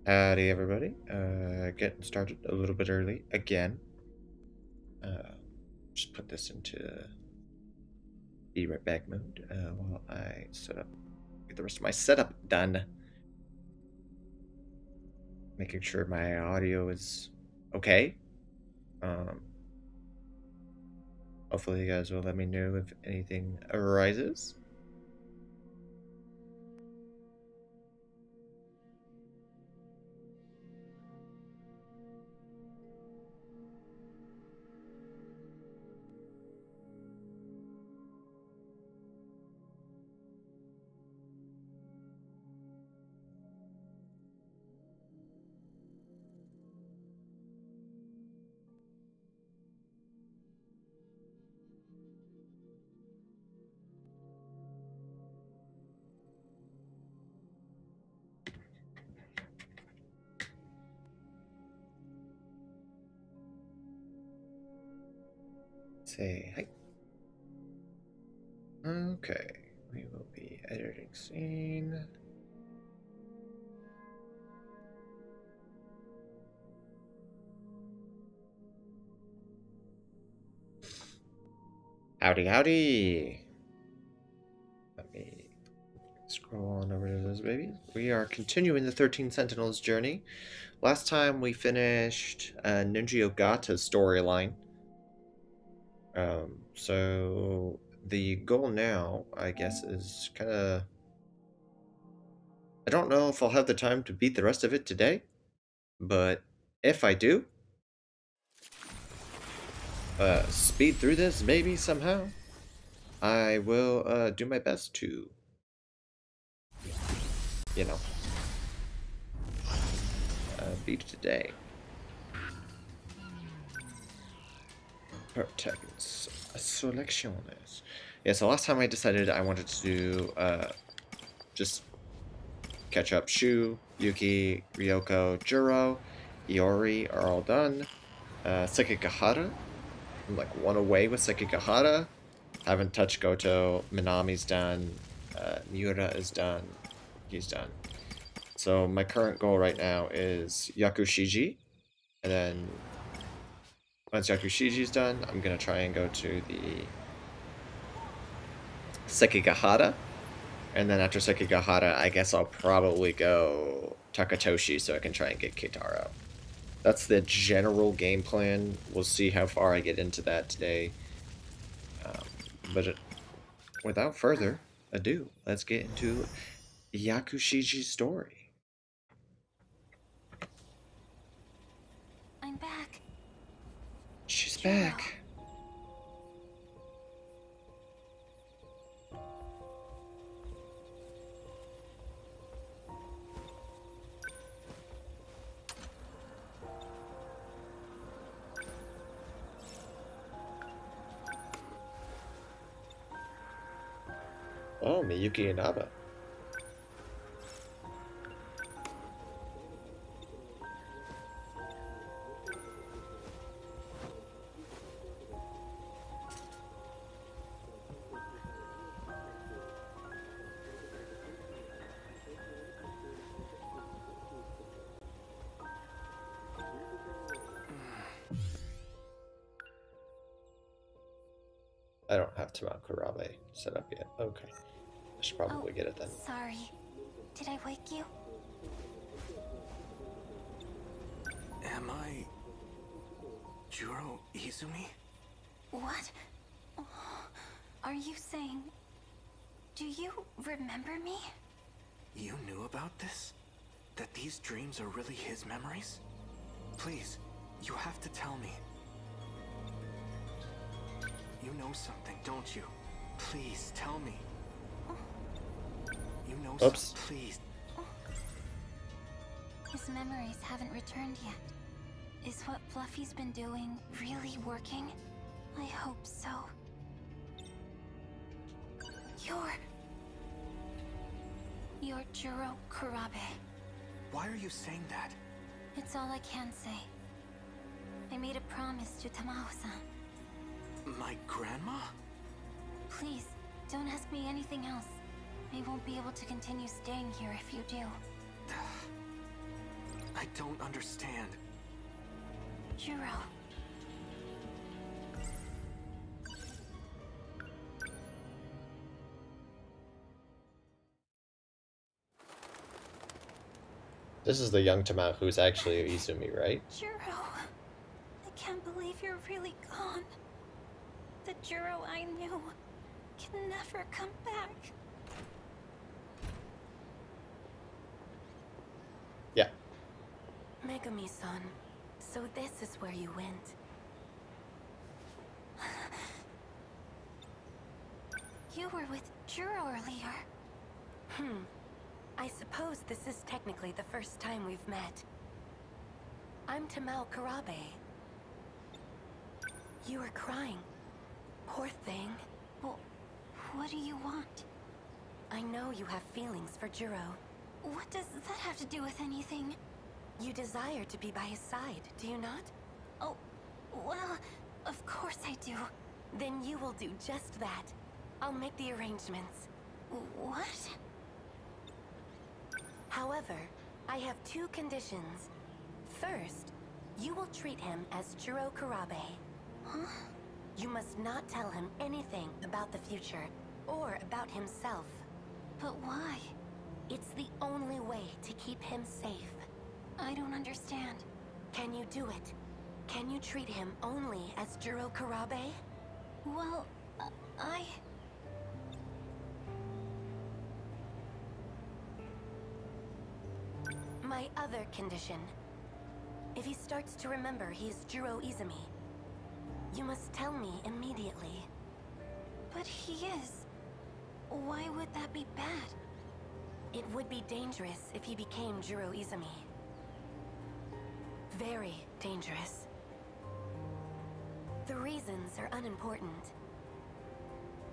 Howdy, everybody. Getting started a little bit early again. Uh, just put this into be right back mode while I get the rest of my setup done. Making sure my audio is okay. Um, Hopefully, you guys will let me know if anything arises. Say hi. Okay, we will be editing scene. Howdy, howdy. Let me scroll on over to those babies. We are continuing the 13 Sentinels journey. Last time we finished Ninja Ogata's storyline. So the goal now, I guess, is kind of... I don't know if I'll have the time to beat the rest of it today, but if I do, speed through this maybe somehow, I will do my best to, you know, beat it today. Selecciones. Yeah, so last time I decided I wanted to do just catch up. Shu, Yuki, Ryoko, Juro, Iori are all done. Sekigahara, I'm like one away with Sekigahara. Haven't touched Goto. Minami's done. Miura is done. He's done. So my current goal right now is Yakushiji, and then once Yakushiji's done, I'm gonna try and go to the Sekigahara, and then after Sekigahara, I guess I'll probably go Takatoshi so I can try and get Kitaro. That's the general game plan. We'll see how far I get into that today. Without further ado, let's get into Yakushiji's story. I'm back. She's Juro. back. Oh, Miyuki Inaba. I don't have Tamakurabe set up yet. Okay. I should probably get it then. Sorry. Did I wake you? Am I... Juro Izumi? What? Are you saying... Do you remember me? You knew about this? That these dreams are really his memories? Please, you have to tell me. You know something, don't you? Please, tell me. You know something, please. His memories haven't returned yet. Is what Fluffy's been doing really working? I hope so. You're Juro Kurabe. Why are you saying that? It's all I can say. I made a promise to Tamao-san. My grandma? Please, don't ask me anything else. I won't be able to continue staying here if you do. I don't understand. Juro. This is the young Tamao who's actually Izumi, right? Juro. I can't believe you're really gone. The Juro I knew can never come back. Yeah. Megami-san, so this is where you went. You were with Juro earlier. I suppose this is technically the first time we've met. I'm Tamao Karabe. You were crying. Poor thing. Well, what do you want? I know you have feelings for Juro. What does that have to do with anything? You desire to be by his side, do you not? Oh, well, of course I do. Then you will do just that. I'll make the arrangements. What? However, I have two conditions. First, you will treat him as Juro Karabe. Huh? You must not tell him anything about the future, or about himself. But why? It's the only way to keep him safe. I don't understand. Can you do it? Can you treat him only as Juro Karabe? Well, My other condition. If he starts to remember he is Juro Izumi, you must tell me immediately. But he is. Why would that be bad? It would be dangerous if he became Juro Izumi. Very dangerous. The reasons are unimportant.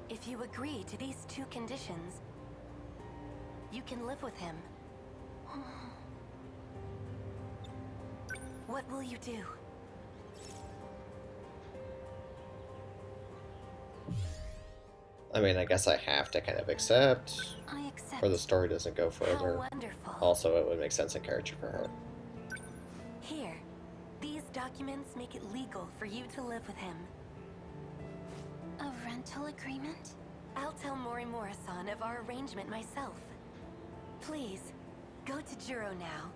If you agree to these two conditions, you can live with him. What will you do? I mean, I guess I have to kind of accept, I accept. or the story doesn't go How further. wonderful. Also, it would make sense in character for her. Here, these documents make it legal for you to live with him. A rental agreement? I'll tell Morimura-san of our arrangement myself. Please, go to Juro now.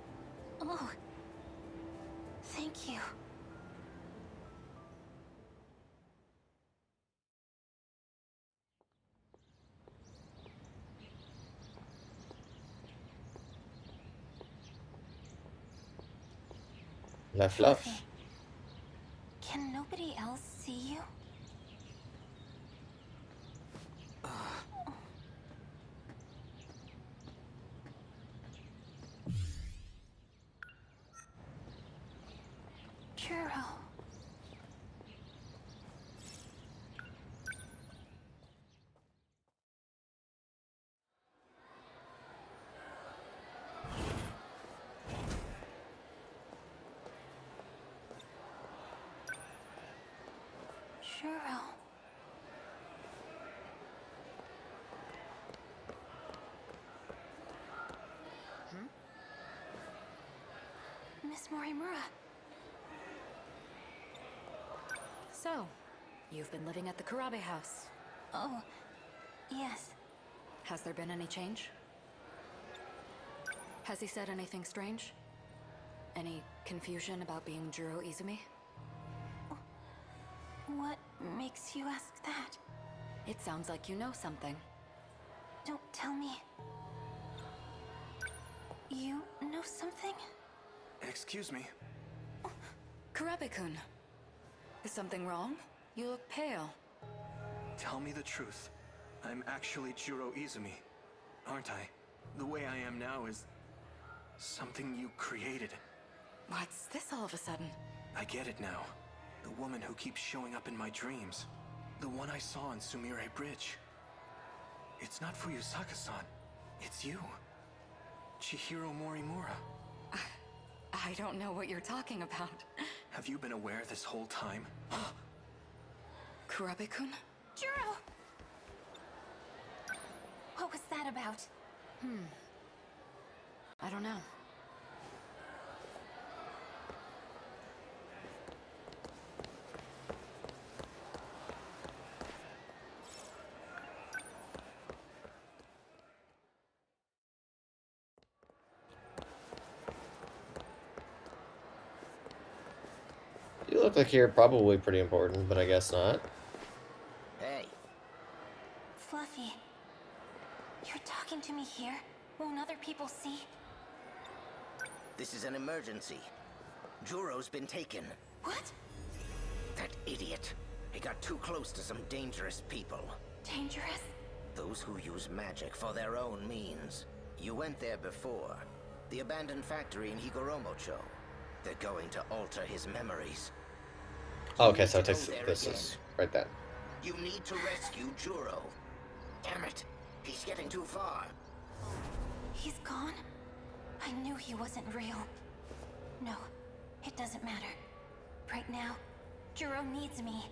Oh, thank you. La Fluff. Fluffy, can nobody else see you? Juro. Juro. Miss Morimura. So, you've been living at the Karabe house. Oh, yes. Has there been any change? Has he said anything strange? Any confusion about being Juro Izumi? What makes you ask that? It sounds like you know something. Don't tell me. You know something? Excuse me. Karabe-kun, is something wrong? You look pale. Tell me the truth. I'm actually Juro Izumi, aren't I? The way I am now is something you created. What's this all of a sudden? I get it now. The woman who keeps showing up in my dreams. The one I saw on Sumire Bridge. It's not Fuyusaka-san. It's you. Chihiro Morimura. I don't know what you're talking about. Have you been aware this whole time? Karabe-kun? Juro! What was that about? I don't know. You look like you're probably pretty important, but I guess not. Hey, Fluffy, you're talking to me here? Won't other people see? this is an emergency. Juro's been taken. What? That idiot. He got too close to some dangerous people. Dangerous? Those who use magic for their own means. You went there before. The abandoned factory in Higoromocho. They're going to alter his memories. Okay, so it takes this is right then. You need to rescue Juro. Damn it. He's getting too far. He's gone? I knew he wasn't real. No, it doesn't matter. Right now, Juro needs me.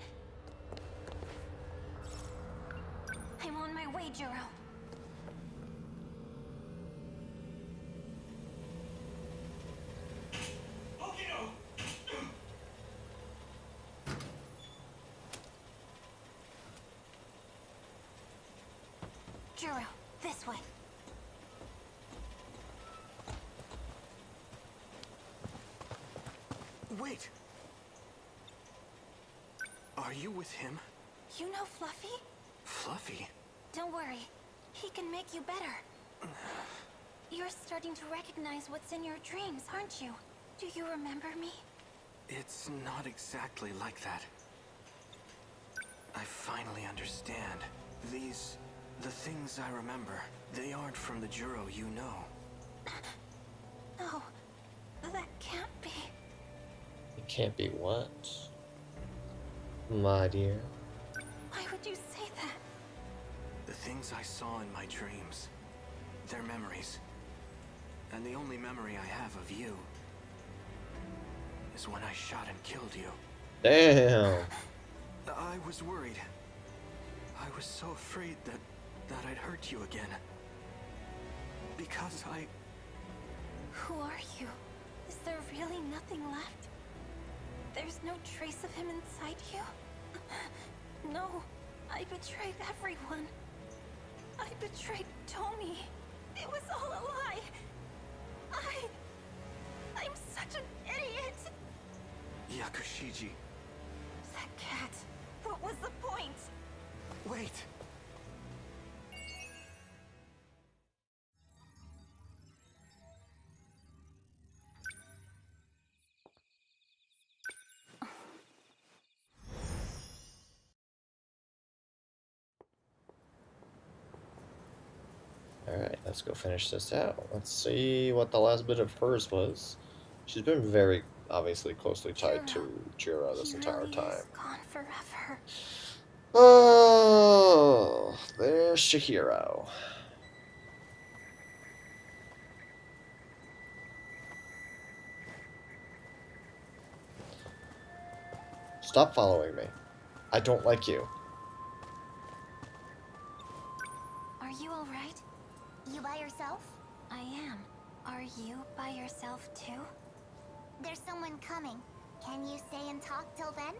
I'm on my way, Juro. Juro, this way. Wait! Are you with him? You know Fluffy? Fluffy? Don't worry. He can make you better. You're starting to recognize what's in your dreams, aren't you? Do you remember me? It's not exactly like that. I finally understand. The things I remember, they aren't from the Juro you know. No, that can't be. It can't be what? My dear. Why would you say that? The things I saw in my dreams, they're memories. And the only memory I have of you is when I shot and killed you. Damn. I was worried. I was so afraid that I'd hurt you again. Because Who are you? Is there really nothing left? There's no trace of him inside you? No, I betrayed everyone. I betrayed Tommy. It was all a lie. I'm such an idiot. Yakushiji. That cat. What was the point? Wait. Alright, let's go finish this out. Let's see what the last bit of hers was. She's been very, obviously, closely tied to Jiro this entire really time. is gone forever. Oh, there's Chihiro. Stop following me. I don't like you. Are you alright? You by yourself? I am. Are you by yourself too? There's someone coming. Can you stay and talk till then?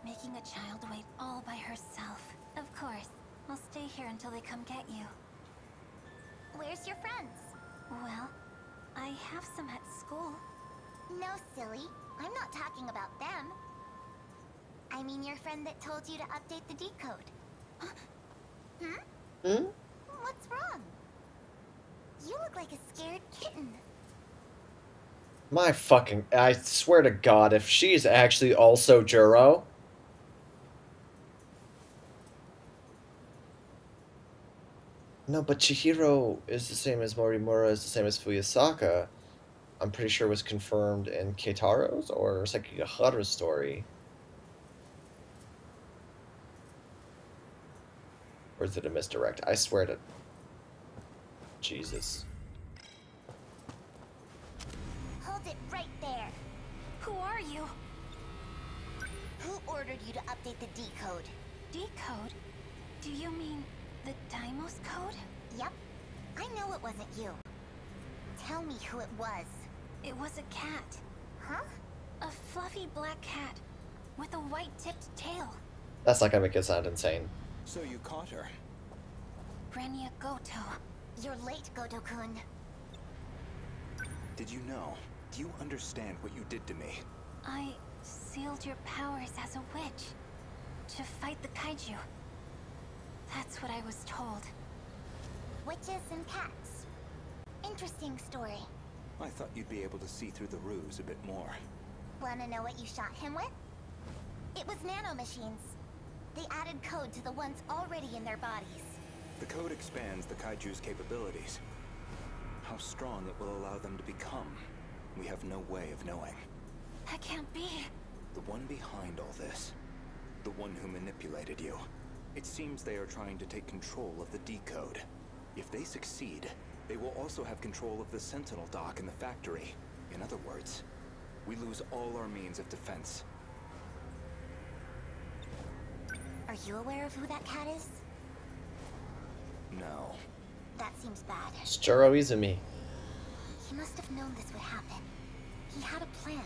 Making a child wait all by herself. Of course. I'll stay here until they come get you. Where's your friends? Well, I have some at school. No, silly. I'm not talking about them. I mean your friend that told you to update the decode. Hmm? What's wrong? You look like a scared kitten. My fucking... I swear to God, if she's actually also Juro... No, but Chihiro is the same as Morimura, is the same as Fuyasaka. I'm pretty sure was confirmed in Keitaro's or Sekigahara's story. Or is it a misdirect? I swear to... Jesus. Hold it right there. Who are you? Who ordered you to update the decode? Decode? Do you mean the Daimos code? Yep. I know it wasn't you. Tell me who it was. It was a cat. Huh? A fluffy black cat with a white-tipped tail. That's not gonna make it sound insane. So you caught her. Renya Goto. You're late, Goto-kun. Did you know? Do you understand what you did to me? I sealed your powers as a witch to fight the kaiju. That's what I was told. Witches and cats. Interesting story. I thought you'd be able to see through the ruse a bit more. Wanna know what you shot him with? It was nanomachines. They added code to the ones already in their bodies. The code expands the kaiju's capabilities. How strong it will allow them to become, we have no way of knowing. That can't be. The one behind all this, the one who manipulated you. It seems they are trying to take control of the decode. If they succeed, they will also have control of the Sentinel dock in the factory. In other words, we lose all our means of defense. Are you aware of who that cat is? No. That seems bad. It's Juro Izumi. He must have known this would happen. He had a plan.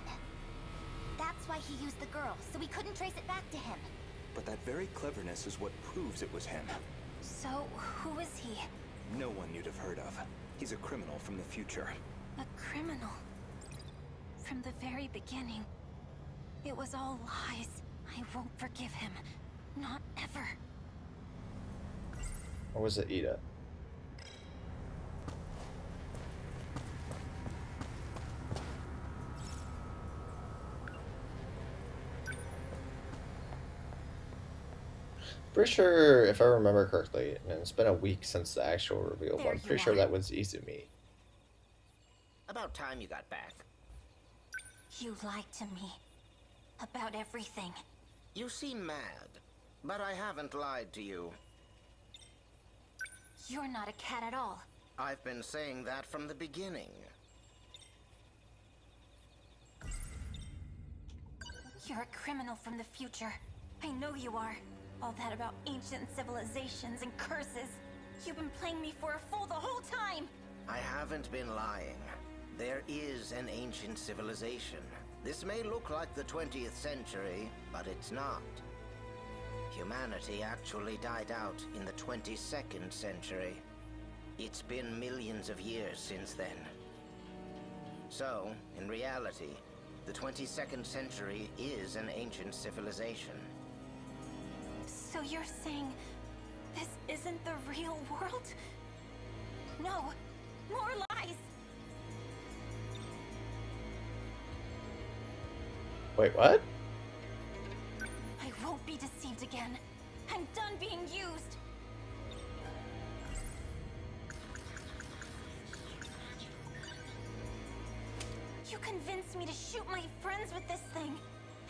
That's why he used the girl, so we couldn't trace it back to him. But that very cleverness is what proves it was him. So, who is he? No one you'd have heard of. He's a criminal from the future. A criminal. From the very beginning. It was all lies. I won't forgive him. Not ever. Or was it Ida? Pretty sure, if I remember correctly, and it's been a week since the actual reveal, but I'm pretty sure that was Izumi. About time you got back. You lied to me. About everything. You seem mad, but I haven't lied to you. You're not a cat at all. I've been saying that from the beginning. You're a criminal from the future. I know you are. All that about ancient civilizations and curses. You've been playing me for a fool the whole time! I haven't been lying. There is an ancient civilization. This may look like the 20th century, but it's not. Humanity actually died out in the 22nd century. It's been millions of years since then. So, in reality, the 22nd century is an ancient civilization. So you're saying this isn't the real world? No, more lies! Wait, what? I won't be deceived again. I'm done being used. You convinced me to shoot my friends with this thing.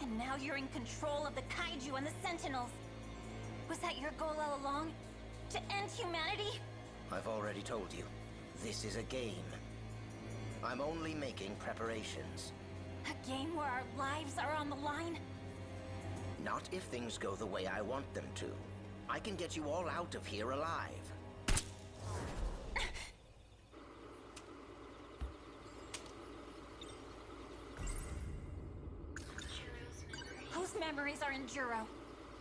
And now you're in control of the kaiju and the Sentinels. Was that your goal all along? To end humanity? I've already told you, this is a game. I'm only making preparations. A game where our lives are on the line? Not if things go the way I want them to. I can get you all out of here alive. Whose memories are in Juro?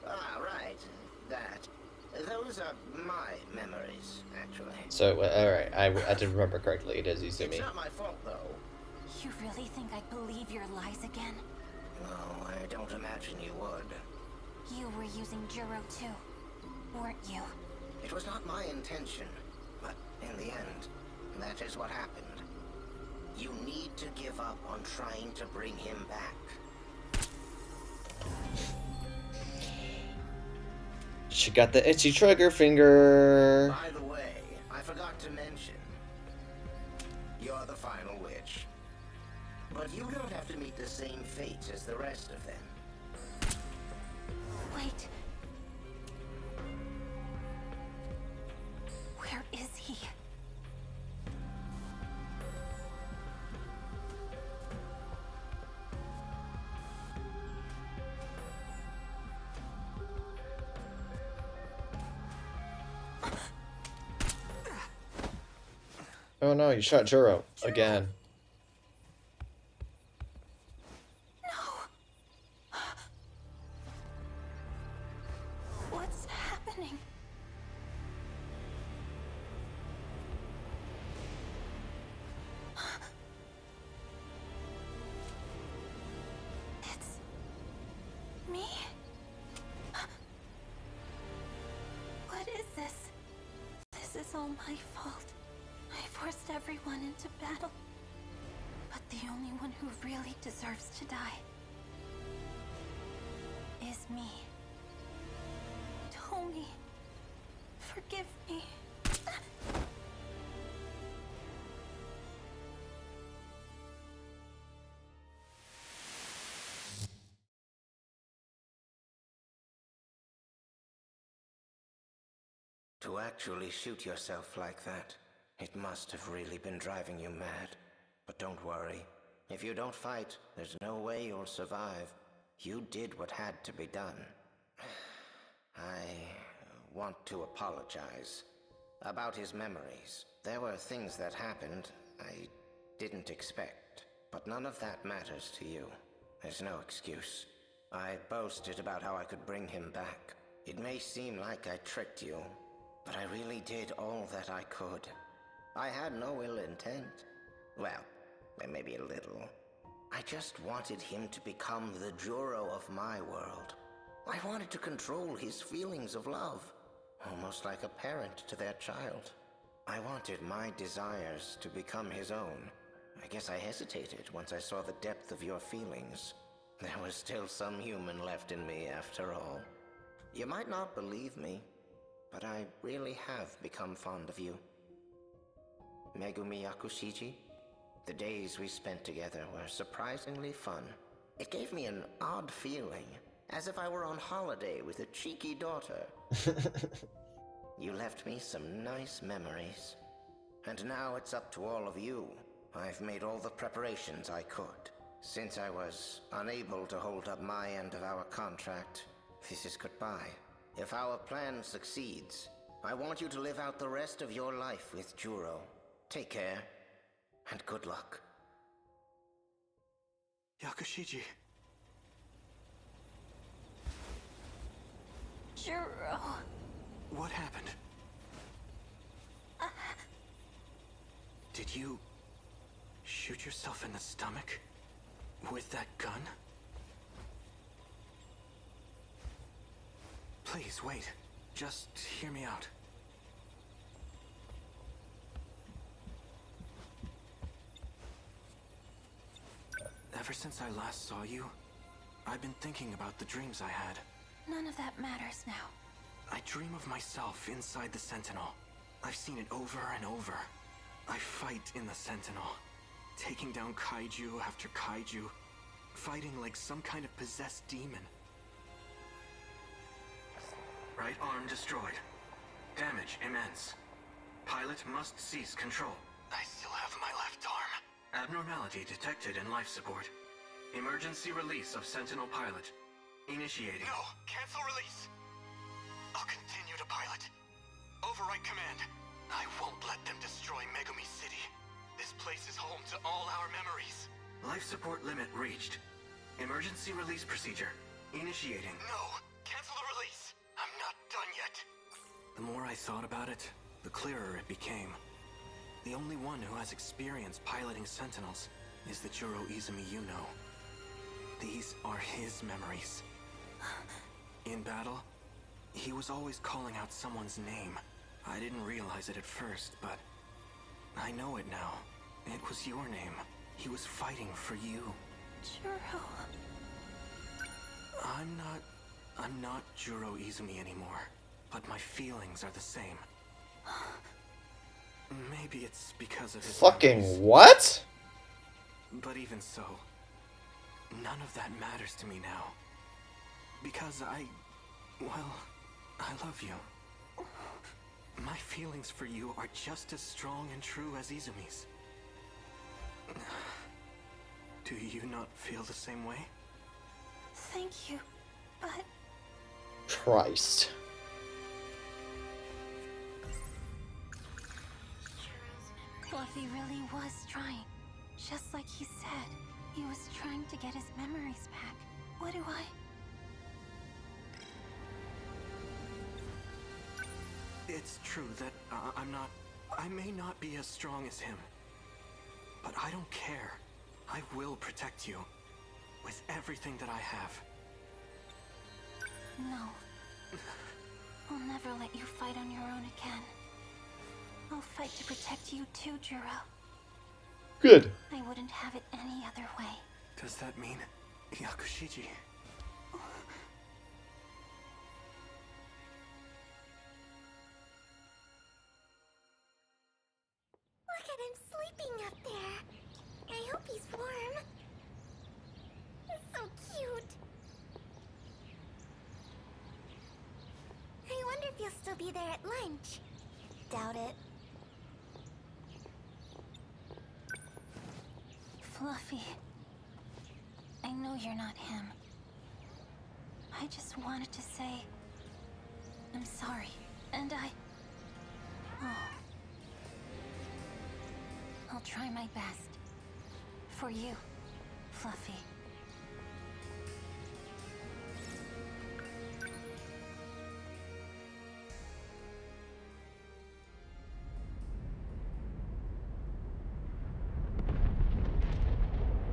Ah, right. That. Those are my memories, actually. So, alright, I did remember correctly. It is It's Izumi. not my fault, though. You really think I'd believe your lies again? No, I don't imagine you would. You were using Juro too, weren't you? It was not my intention, but in the end, that is what happened. You need to give up on trying to bring him back. She got the itchy trigger finger. By the way, I forgot to mention, you're the final witch. But you don't have to meet the same fate as the rest of them. Wait. Where is he? Oh no, you shot Juro again. No. What's happening? all my fault. I forced everyone into battle. But the only one who really deserves to die is me. Tomi, forgive me. To actually shoot yourself like that, it must have really been driving you mad. But don't worry. If you don't fight, there's no way you'll survive. You did what had to be done. I want to apologize. About his memories. There were things that happened I didn't expect. But none of that matters to you. There's no excuse. I boasted about how I could bring him back. It may seem like I tricked you, but I really did all that I could. I had no ill intent. Well, maybe a little. I just wanted him to become the Juro of my world. I wanted to control his feelings of love, almost like a parent to their child. I wanted my desires to become his own. I guess I hesitated once I saw the depth of your feelings. There was still some human left in me after all. You might not believe me, but I really have become fond of you. Megumi Yakushiji, the days we spent together were surprisingly fun. It gave me an odd feeling, as if I were on holiday with a cheeky daughter. You left me some nice memories. And now it's up to all of you. I've made all the preparations I could. Since I was unable to hold up my end of our contract, this is goodbye. If our plan succeeds, I want you to live out the rest of your life with Juro. Take care, and good luck. Yakushiji. Juro. What happened? Did you shoot yourself in the stomach? With that gun? Please, wait. Just hear me out. Ever since I last saw you, I've been thinking about the dreams I had. None of that matters now. I dream of myself inside the Sentinel. I've seen it over and over. I fight in the Sentinel, taking down kaiju after kaiju, fighting like some kind of possessed demon. Right arm destroyed. Damage immense. Pilot must cease control. I still have my left arm. Abnormality detected in life support. Emergency release of Sentinel pilot. Initiating. No, cancel release. I'll continue to pilot. Overwrite command. I won't let them destroy Megumi City. This place is home to all our memories. Life support limit reached. Emergency release procedure. Initiating. No, cancel the release. I'm not done yet. The more I thought about it, the clearer it became. The only one who has experience piloting Sentinels is the Juro Izumi you know. These are his memories. In battle, he was always calling out someone's name. I didn't realize it at first, but I know it now. It was your name. He was fighting for you. Juro. I'm not Juro Izumi anymore, but my feelings are the same. Maybe it's because of his Fucking memories. what? But even so, none of that matters to me now. Because I love you. My feelings for you are just as strong and true as Izumi's. Do you not feel the same way? Thank you, but... Christ. Fluffy really was trying. Just like he said. He was trying to get his memories back. What do I... It's true that I may not be as strong as him. But I don't care. I will protect you. With everything that I have. No. I'll never let you fight on your own again. I'll fight to protect you too, Juro. Good. I wouldn't have it any other way. Does that mean Yakushiji? Look at him sleeping up there. I hope he's warm. He's so cute. I wonder if you'll still be there at lunch. Doubt it. Fluffy. I know you're not him. I just wanted to say... I'm sorry. And Oh. I'll try my best. For you, Fluffy.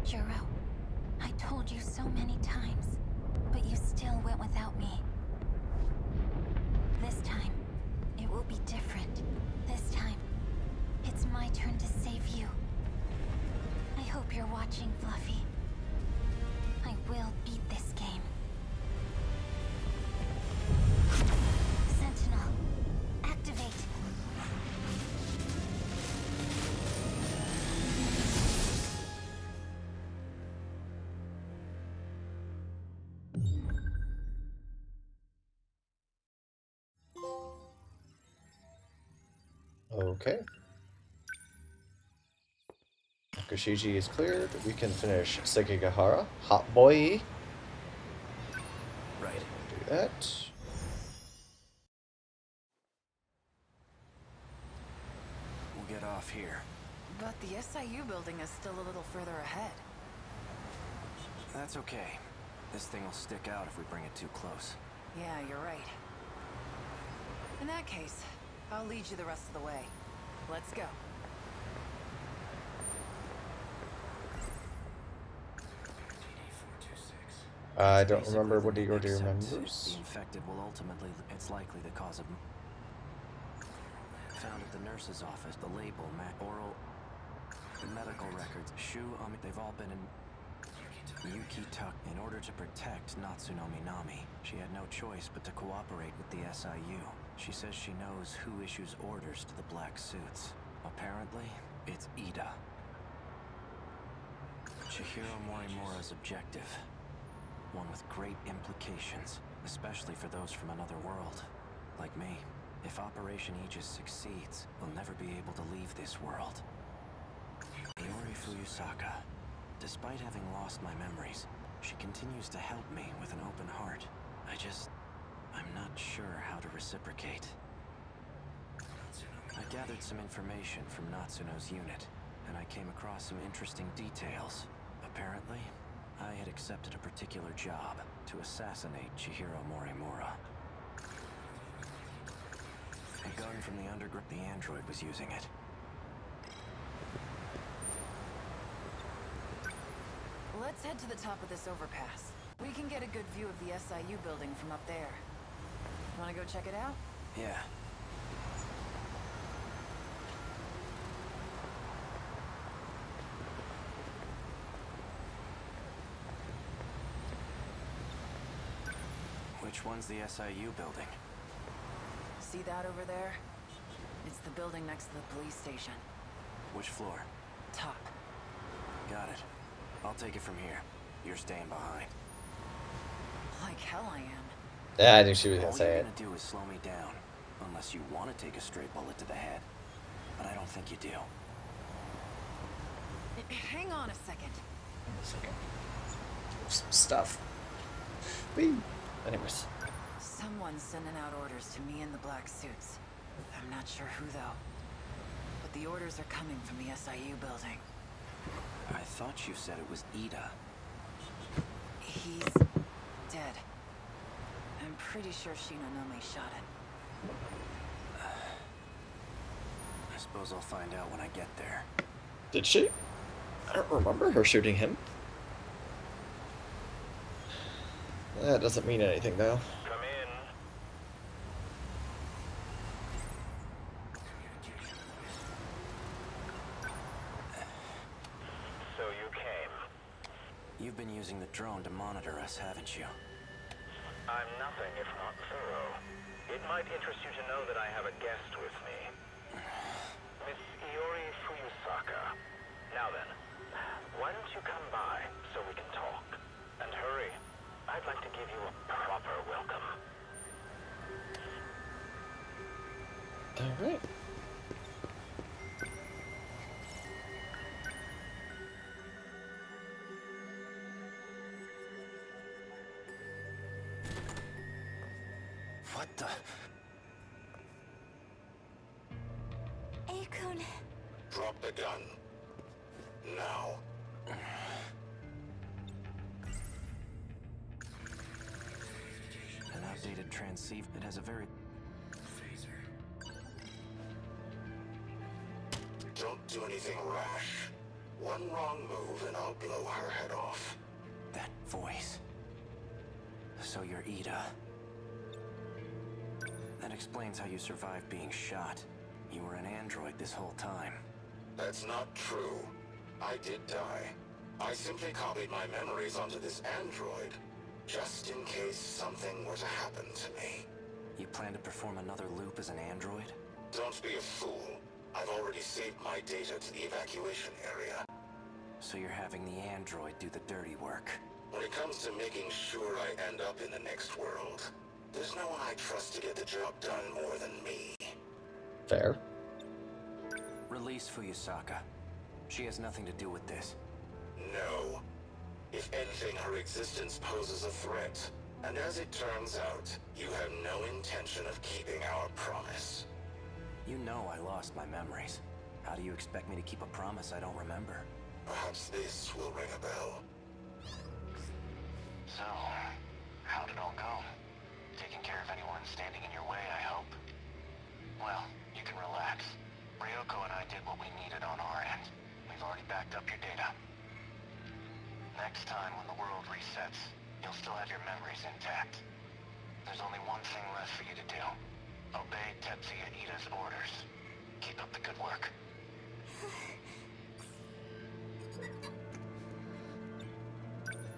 Juro, I told you so many times, but you still went without me. This time, it will be different. This time, it's my turn to save you. I hope you're watching, Fluffy. I will beat this game. Sentinel, activate. Okay. Yakushiji is cleared. We can finish Sekigahara. Hot boy. Right. Do that. We'll get off here. But the SIU building is still a little further ahead. That's okay. This thing will stick out if we bring it too close. Yeah, you're right. In that case, I'll lead you the rest of the way. Let's go. I don't remember what he already Except remembers. The infected will ultimately, it's likely the cause of... Found at the nurse's office, the label, oral, medical records, they've all been in... Yuki Tuck. In order to protect Natsunomi Nami, she had no choice but to cooperate with the SIU. She says she knows who issues orders to the black suits. Apparently, it's Ida. Chihiro Morimura's objective. One with great implications, especially for those from another world. Like me. If Operation Aegis succeeds, we'll never be able to leave this world. Iori Fuyusaka. Despite having lost my memories, she continues to help me with an open heart. I'm not sure how to reciprocate. I gathered some information from Natsuno's unit, and I came across some interesting details. Apparently, I had accepted a particular job to assassinate Chihiro Morimura. A gun from the underground, the android was using it. Let's head to the top of this overpass. We can get a good view of the SIU building from up there. Wanna go check it out? Yeah. Which one's the SIU building? See that over there? It's the building next to the police station. Which floor? Top. Got it. I'll take it from here. You're staying behind. Like hell I am. Yeah, I knew she was gonna All say you're it. gonna do is slow me down. Unless you want to take a straight bullet to the head. But I don't think you do. Hang on a second. Some stuff. Whee. Anyways. Someone's sending out orders to me in the black suits. I'm not sure who though. But the orders are coming from the SIU building. I thought you said it was Ida. He's dead. I'm pretty sure Shinonome shot him. I suppose I'll find out when I get there. Did she? I don't remember her shooting him. That doesn't mean anything, though. Come in. You've been using the drone to monitor us, haven't you? I'm nothing if not thorough. It might interest you to know that I have a guest with me. Miss Iori Fuyusaka. Now then, why don't you come by so we can talk? And hurry. I'd like to give you a proper welcome. Alright. What the? Akun. Drop the gun. Now. An outdated transceiver. It has a very... Don't do anything rash. One wrong move and I'll blow her head off. That voice. So you're Ida. That explains how you survived being shot. You were an android this whole time. That's not true. I did die. I simply copied my memories onto this android, just in case something were to happen to me. You plan to perform another loop as an android? Don't be a fool. I've already saved my data to the evacuation area. So you're having the android do the dirty work. When it comes to making sure I end up in the next world, there's no one I trust to get the job done more than me. Fair. Release Fuyusaka. She has nothing to do with this. No. If anything, her existence poses a threat. And as it turns out, you have no intention of keeping our promise. You know I lost my memories. How do you expect me to keep a promise I don't remember? Perhaps this will ring a bell. So, how'd it all go? Taking care of anyone standing in your way, I hope. Well, you can relax. Ryoko and I did what we needed on our end. We've already backed up your data. Next time when the world resets, you'll still have your memories intact. There's only one thing left for you to do. Obey Tetsuya Ida's orders. Keep up the good work.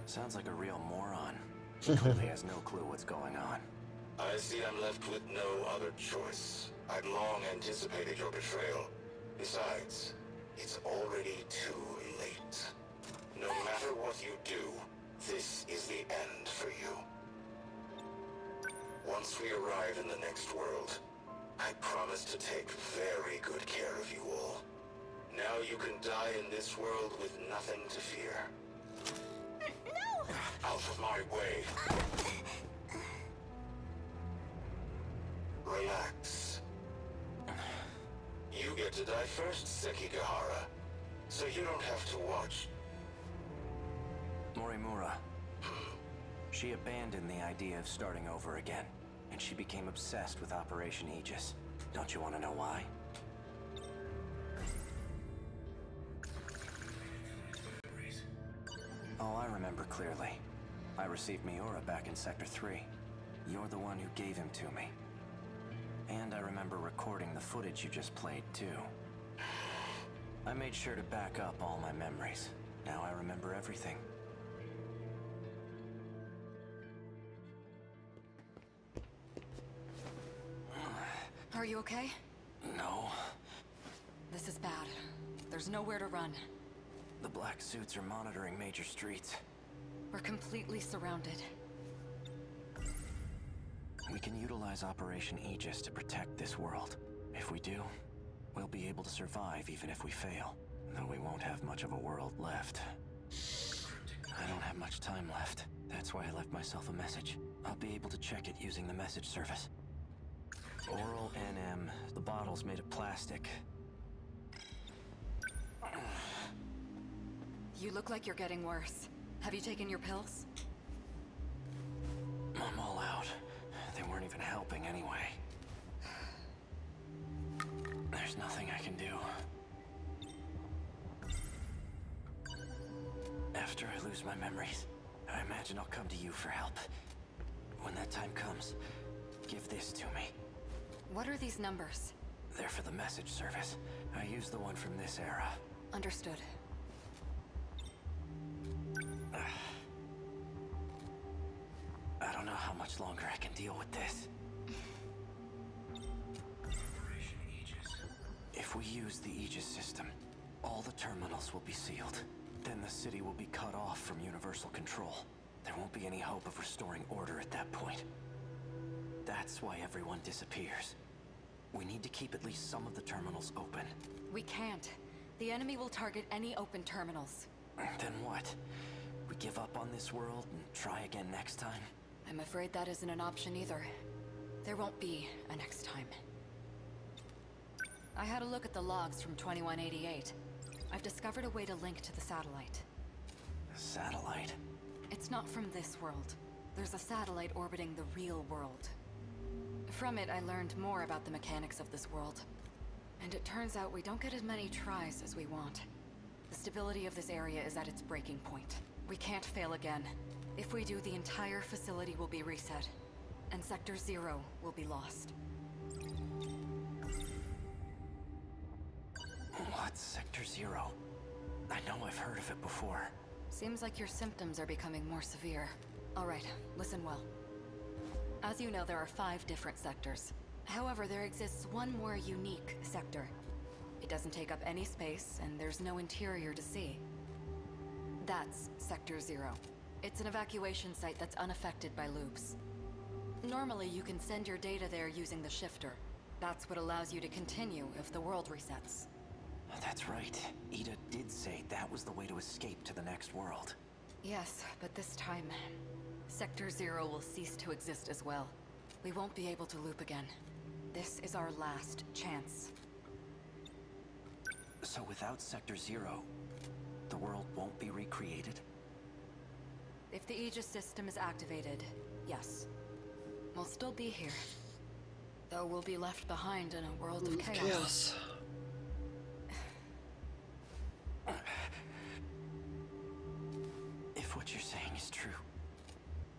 Sounds like a real moron. Clearly has no clue what's going on. I see I'm left with no other choice. I'd long anticipated your betrayal. Besides, it's already too late. No matter what you do, this is the end for you. Once we arrive in the next world, I promise to take very good care of you all. Now you can die in this world with nothing to fear. No! Out of my way. Relax. You get to die first, Sekigahara. So you don't have to watch. Morimura. She abandoned the idea of starting over again, and she became obsessed with Operation Aegis. Don't you want to know why? Oh, I remember clearly. I received Miura back in Sector 3. You're the one who gave him to me. And I remember recording the footage you just played, too. I made sure to back up all my memories. Now I remember everything. Are you okay? No. This is bad. There's nowhere to run. The black suits are monitoring major streets. We're completely surrounded. We can utilize Operation Aegis to protect this world. If we do, we'll be able to survive even if we fail. Though we won't have much of a world left. I don't have much time left. That's why I left myself a message. I'll be able to check it using the message service. Oral NM. The bottle's made of plastic. You look like you're getting worse. Have you taken your pills? I'm all out. They weren't even helping anyway. There's nothing I can do. After I lose my memories, I imagine I'll come to you for help. When that time comes, give this to me. What are these numbers? They're for the message service. I use the one from this era. Understood. how much longer I can deal with this. Operation Aegis. If we use the Aegis system, all the terminals will be sealed. Then the city will be cut off from universal control. There won't be any hope of restoring order at that point. That's why everyone disappears. We need to keep at least some of the terminals open. We can't. The enemy will target any open terminals. Then what? We give up on this world and try again next time? I'm afraid that isn't an option either. There won't be a next time. I had a look at the logs from 2188. I've discovered a way to link to the satellite. A satellite? It's not from this world. There's a satellite orbiting the real world. From it, I learned more about the mechanics of this world. And it turns out we don't get as many tries as we want. The stability of this area is at its breaking point. We can't fail again. If we do, the entire facility will be reset, and Sector 0 will be lost. What's Sector 0? I know I've heard of it before. Seems like your symptoms are becoming more severe. All right, listen well. As you know, there are 5 different sectors. However, there exists one more unique sector. It doesn't take up any space, and there's no interior to see. That's Sector 0. It's an evacuation site that's unaffected by loops. Normally, you can send your data there using the shifter. That's what allows you to continue if the world resets. That's right. Ida did say that was the way to escape to the next world. Yes, but this time, Sector 0 will cease to exist as well. We won't be able to loop again. This is our last chance. So without Sector 0, the world won't be recreated? If the Aegis system is activated, yes. We'll still be here. Though we'll be left behind in a world of chaos. If what you're saying is true,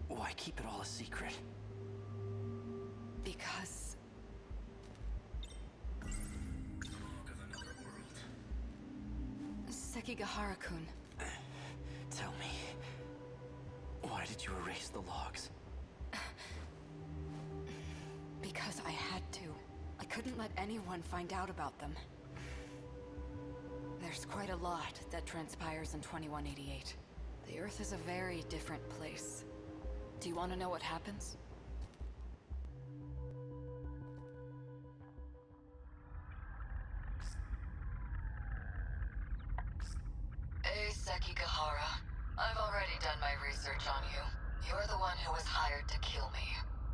why keep it all a secret? Because... Log of another world. Sekigahara-kun. Tell me, why did you erase the logs? Because I had to. I couldn't let anyone find out about them. There's quite a lot that transpires in 2188. The Earth is a very different place. Do you want to know what happens? Hey, Sekigahara. I've already done my research on you. You're the one who was hired to kill me.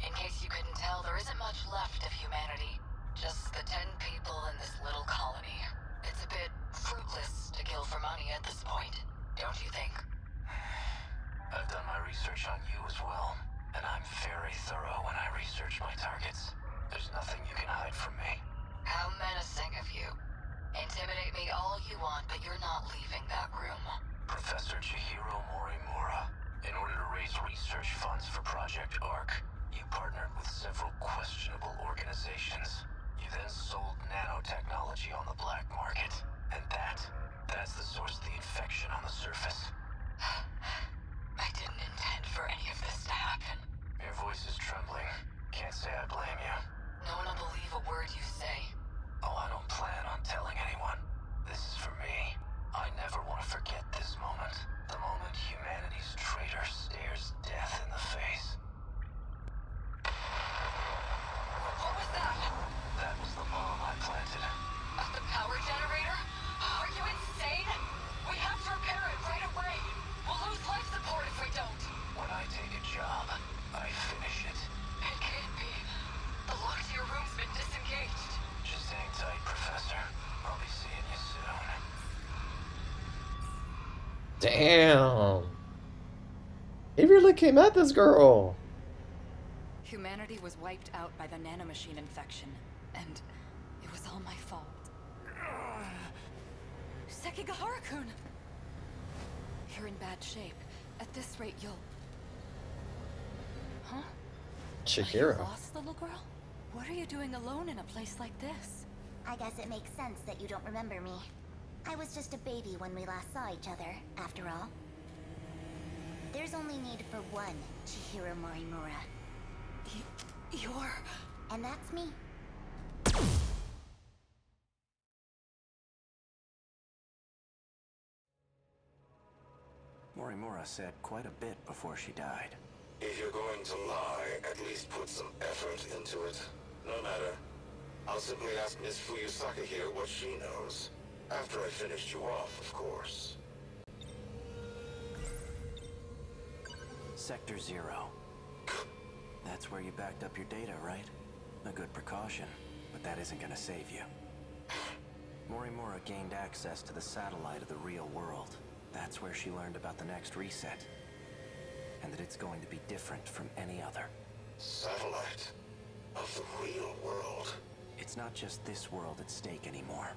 In case you couldn't tell, there isn't much left of humanity. Just the 10 people in this little colony. It's a bit fruitless to kill for money at this point, don't you think? I've done my research on you as well, and I'm very thorough when I research my targets. There's nothing you can hide from me. How menacing of you. Intimidate me all you want, but you're not leaving that room. Professor Chihiro Morimura. In order to raise research funds for Project ARC, you partnered with several questionable organizations. You then sold nanotechnology on the black market. And that's the source of the infection on the surface. I didn't intend for any of this to happen. Your voice is trembling. Can't say I blame you. No one will believe a word you say. Oh, I don't plan on telling anyone. This is for me. I never want to forget this moment. The moment humanity's traitor stares death in the face. What was that? That was the bomb I planted. The power generator? Are you insane? We have to repair it right away. We'll lose life support if we don't. When I take a job, I finish it. It can't be. The lock to your room's been disengaged. Just hang tight, Professor. I'll be seeing you soon. Damn. He really came at this girl. Humanity was wiped out by the nanomachine infection, and it was all my fault. Sekigahara-kun! You're in bad shape. At this rate, you'll... Huh? Chihiro. You lost the little girl? What are you doing alone in a place like this? I guess it makes sense that you don't remember me. I was just a baby when we last saw each other, after all. There's only need for one Chihiro Morimura. You're... And that's me. Morimura said quite a bit before she died. If you're going to lie, at least put some effort into it. No matter. I'll simply ask Miss Fuyusaka here what she knows. After I finished you off, of course. Sector 0. That's where you backed up your data, right? A good precaution, but that isn't gonna save you. Morimura gained access to the satellite of the real world. That's where she learned about the next reset. And that it's going to be different from any other. Satellite of the real world. It's not just this world at stake anymore.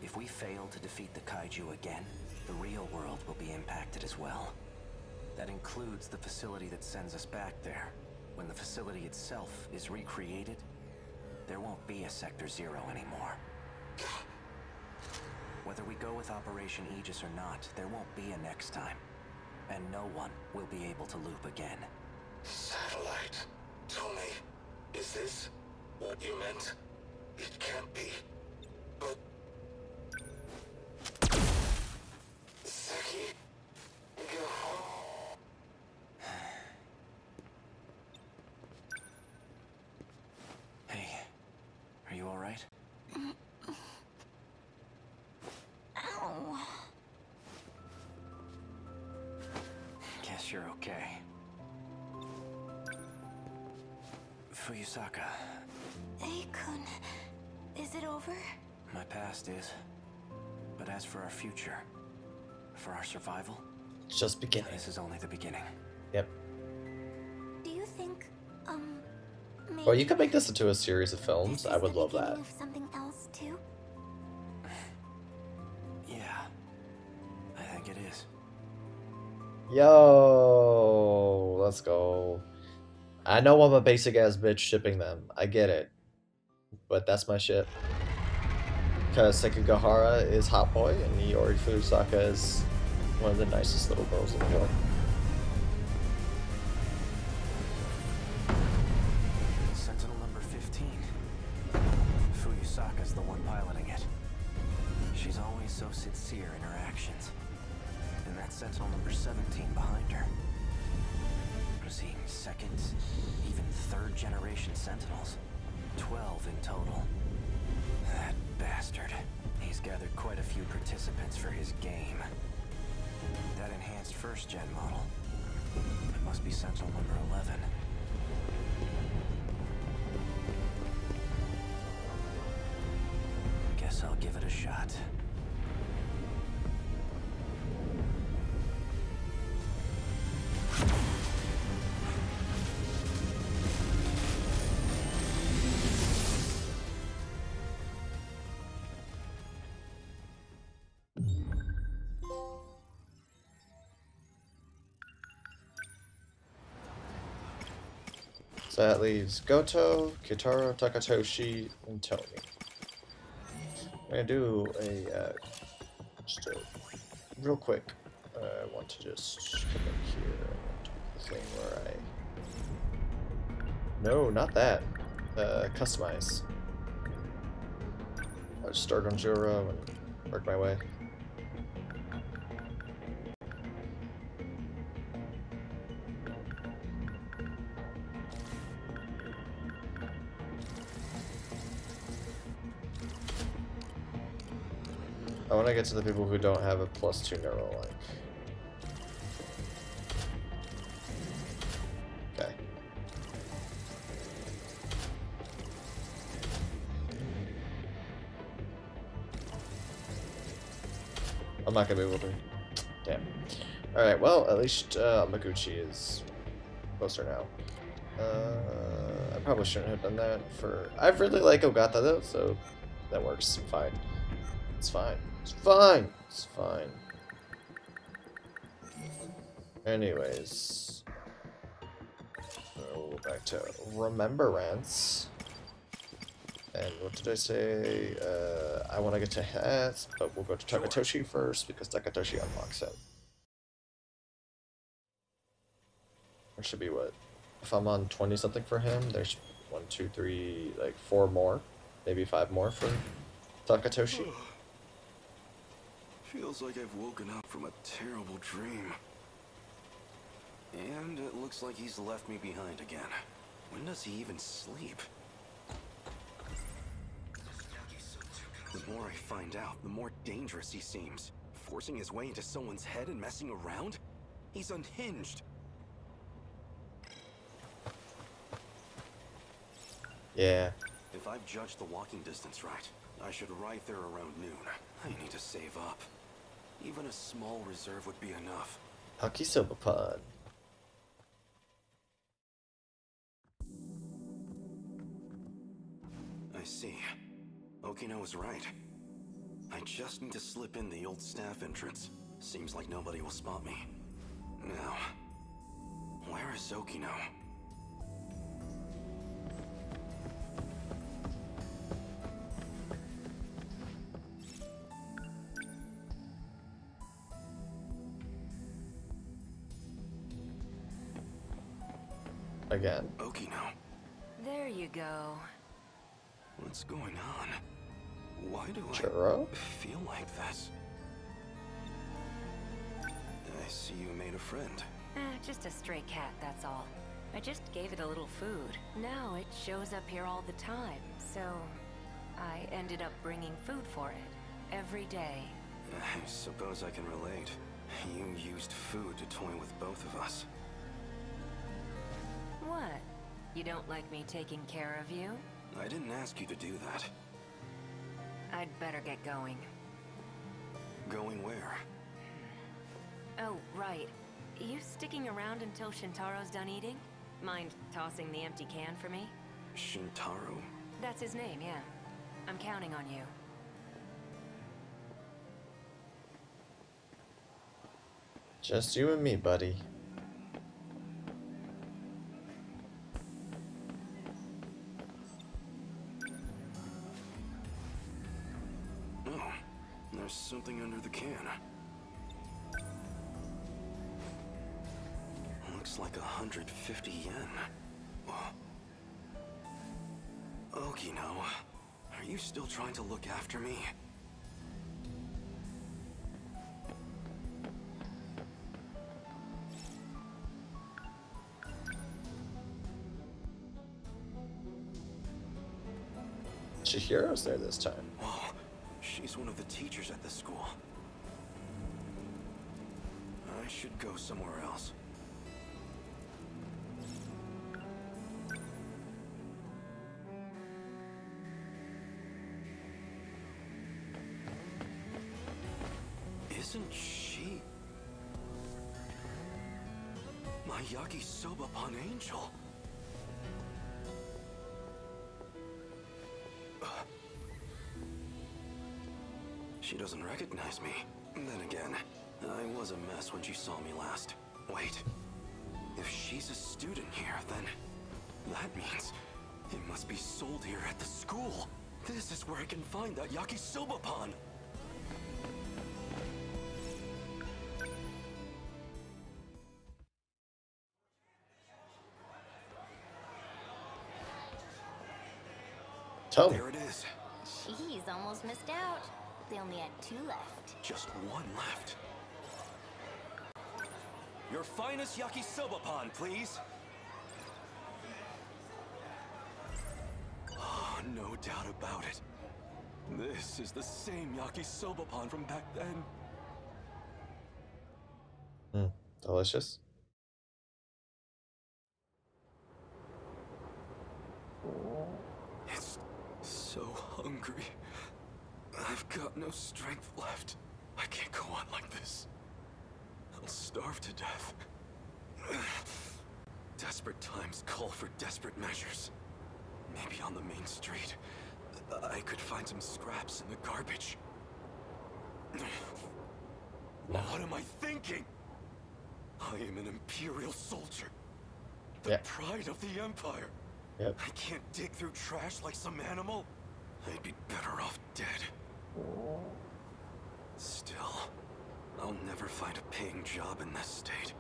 If we fail to defeat the kaiju again, the real world will be impacted as well. That includes the facility that sends us back there. When the facility itself is recreated, there won't be a Sector 0 anymore. Whether we go with Operation Aegis or not, there won't be a next time. And no one will be able to loop again. Satellite. Tony, is this what you meant? It can't be. But... Seki... Hey, are you alright? Ow. Guess you're okay. Fuyusaka, Ei-kun, is it over? my past is. But as for our future, for our survival, It's just beginning. this is only the beginning. Yep. Do you think, maybe... Well, you could make this into a series of films. this I is would the love beginning that. of something else, too? Yeah, I think it is. Yo, let's go. I know I'm a basic ass bitch shipping them. I get it. But that's my shit. Because Sekigahara is hot boy and Iori Fusaka is one of the nicest little girls in the world. Sentinel number 15. Fuyusaka's the one piloting it. She's always so sincere in her actions. And that's Sentinel number 17 behind her. I'm seeing second, even third generation Sentinels. 12 in total. That bastard. He's gathered quite a few participants for his game. That enhanced first gen model. It must be Sentinel number 11. Guess I'll give it a shot. So that leaves Goto, Kitaro, Takatoshi, and Tony. I'm gonna do a just a real quick. I want to just come in here and do the thing where I. No, not that. Customize. I'll just start on Juro and work my way. I want to get to the people who don't have a +2 neural link. Okay. I'm not gonna be able to. Damn. Alright, well, at least Maguchi is closer now. I probably shouldn't have done that for... I really like Ogata though, so that works fine. It's fine. It's fine. It's fine. Anyways. So back to Remembrance. And what did I say? I want to get to hats, but we'll go to Takatoshi first because Takatoshi unlocks it. There should be what? if I'm on 20 something for him, there's 1, 2, 3, like 4 more, maybe 5 more for Takatoshi. Feels like I've woken up from a terrible dream. And it looks like he's left me behind again. When does he even sleep? The more I find out, the more dangerous he seems. Forcing his way into someone's head and messing around? He's unhinged. Yeah. If I've judged the walking distance right, I should arrive there around noon. I need to save up. Even a small reserve would be enough. Yakisoba Pod. I see. Okino was right. I just need to slip in the old staff entrance. Seems like nobody will spot me. Now, where is Okino? Again. Okino. There you go. What's going on? Why do Churro? I feel like this? I see you made a friend. Just a stray cat, that's all. I just gave it a little food. Now it shows up here all the time, so I ended up bringing food for it every day. I suppose I can relate. You used food to toy with both of us. What? You don't like me taking care of you? I didn't ask you to do that. I'd better get going. Going where? Oh, right. You sticking around until Shintaro's done eating? Mind tossing the empty can for me? Shintaro? That's his name, yeah. I'm counting on you. Just you and me, buddy. Oh, there's something under the can. Looks like 150 yen. Okino, are you still trying to look after me? Chihiro's there this time. Whoa, she's one of the teachers at the school. I should go somewhere else. Isn't she my Yakisoba-pan angel? She doesn't recognize me. Then again, I was a mess when she saw me last. Wait, if she's a student here, then that means it must be sold here at the school. This is where I can find that Yakisoba-pan. Tell me. There it is. Jeez, almost missed out. They only had 2 left. Just one left. Your finest Yakisoba-pan, please. Oh, no doubt about it. This is the same Yakisoba-pan from back then. Delicious. It's so hungry. I've got no strength left. I can't go on like this. I'll starve to death. Desperate times call for desperate measures. Maybe on the main street, I could find some scraps in the garbage. What am I thinking? I am an Imperial soldier. The pride of the Empire. Yep. I can't dig through trash like some animal. I'd be better off dead. Still, I'll never find a paying job in this state.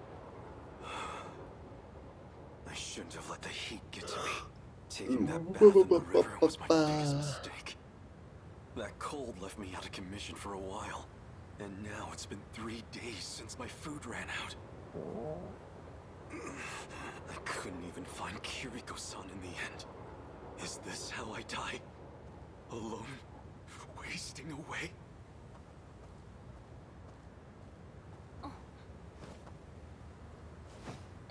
I I shouldn't have let the heat get to me. Taking that bath in the river was my biggest mistake. That cold left me out of commission for a while. And now it's been 3 days since my food ran out. I couldn't even find Kiriko-san in the end. Is this how I die? Alone? Wasting away?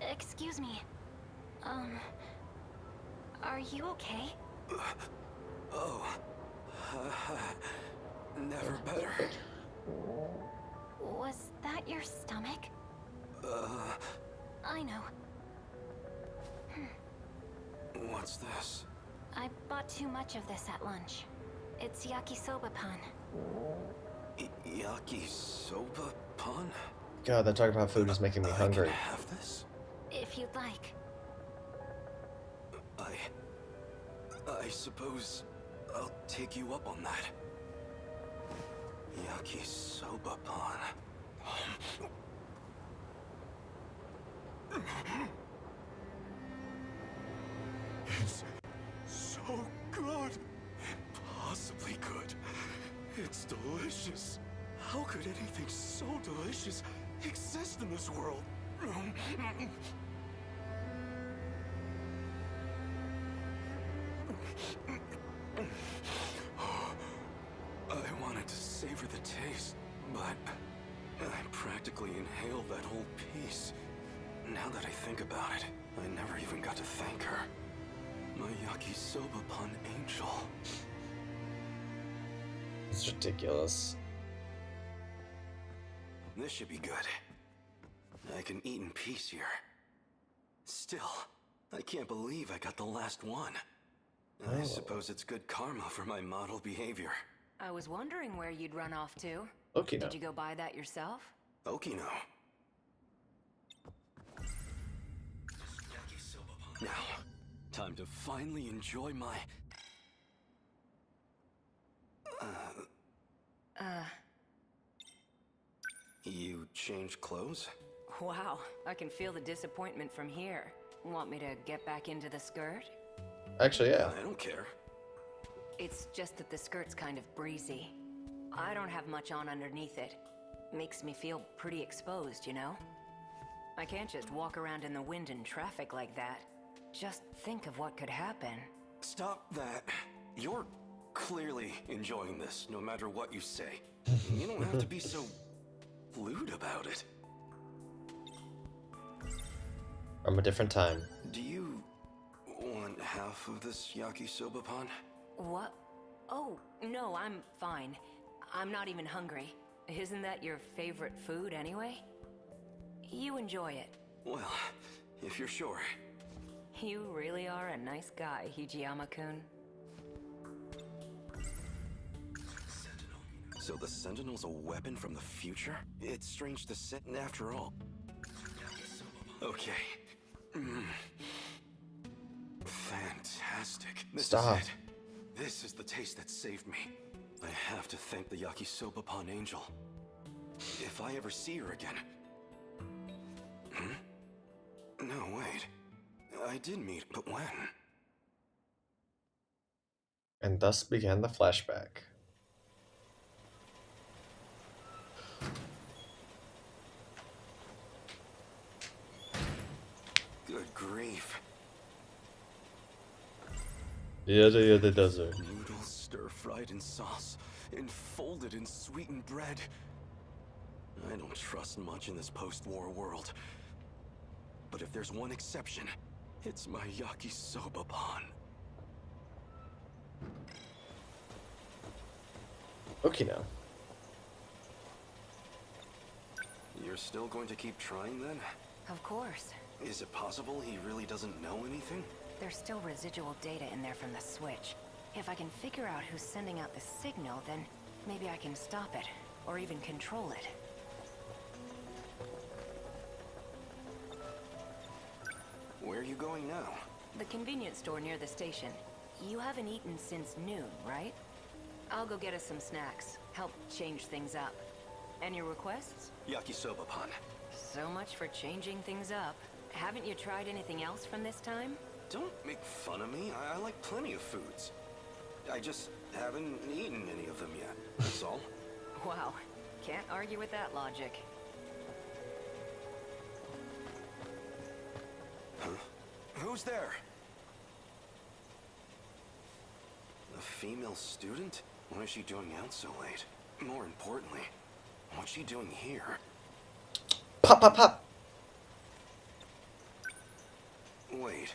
Excuse me. Are you okay? Never better. Was that your stomach? I know. What's this? I bought too much of this at lunch. It's yakisoba pan. Yakisoba pan? God, that talk about food is making me hungry. Can I have this? If you'd like. I suppose I'll take you up on that. Yakisoba pan. It's so good. Impossibly good. It's delicious. How could anything so delicious exist in this world? I wanted to savor the taste, but I practically inhaled that whole piece. Now that I think about it, I never even got to thank her. My yakisoba pan angel. It's ridiculous. This should be good. I can eat in peace here. Still, I can't believe I got the last one. I suppose it's good karma for my model behavior. I was wondering where you'd run off to. Okino. Did you go buy that yourself? Okino. Now, time to finally enjoy my... You changed clothes? Wow, I can feel the disappointment from here. Want me to get back into the skirt? Actually, yeah. I don't care. It's just that the skirt's kind of breezy. I don't have much on underneath it. Makes me feel pretty exposed, you know? I can't just walk around in the wind and traffic like that. Just think of what could happen. Stop that. You're clearly enjoying this, no matter what you say. You don't have to be so lewd about it. From a different time. Do you want half of this yakisoba pan? What? Oh, no, I'm fine. I'm not even hungry. Isn't that your favorite food anyway? You enjoy it. Well, if you're sure. You really are a nice guy, Hijiyama-kun. So the Sentinel's a weapon from the future? It's strange to sit after all. Okay. Fantastic. This Stop. is it. This is the taste that saved me. I have to thank the yakisoba pan angel. If I ever see her again... No, wait. I did meet, but when? And thus began the flashback. Good grief. Yeah, the desert. Noodles stir-fried in sauce, enfolded in sweetened bread. I don't trust much in this post-war world. But if there's one exception, it's my yakisoba pan. Okay, now. You're still going to keep trying then? Of course. Is it possible he really doesn't know anything? There's still residual data in there from the switch. If I can figure out who's sending out the signal, then maybe I can stop it, or even control it. Where are you going now? The convenience store near the station. You haven't eaten since noon, right? I'll go get us some snacks. Help change things up. And your requests? Yakisoba pan. So much for changing things up. Haven't you tried anything else from this time? Don't make fun of me. I like plenty of foods. I just haven't eaten any of them yet, that's all. Wow, can't argue with that logic. Huh? Who's there? A female student? What is she doing out so late? More importantly, what's she doing here? Pop, pop, pop! Wait,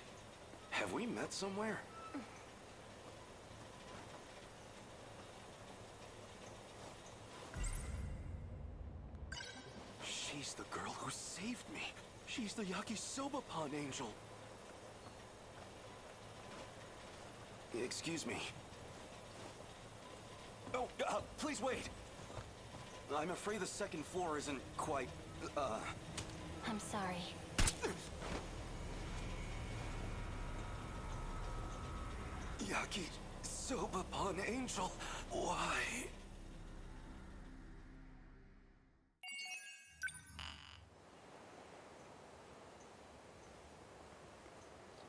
have we met somewhere? She's the girl who saved me. She's the Yakisoba-pan angel. Excuse me. Oh, please wait. I'm afraid the second floor isn't quite, I'm sorry. Yakisoba-pan angel, why?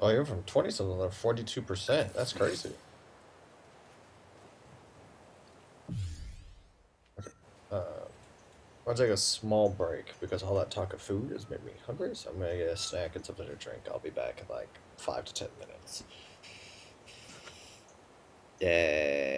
Oh, you're from 20 something to 42%. That's crazy. I'll take a small break because all that talk of food has made me hungry. So I'm gonna get a snack and something to drink. I'll be back in like 5 to 10 minutes. Yay.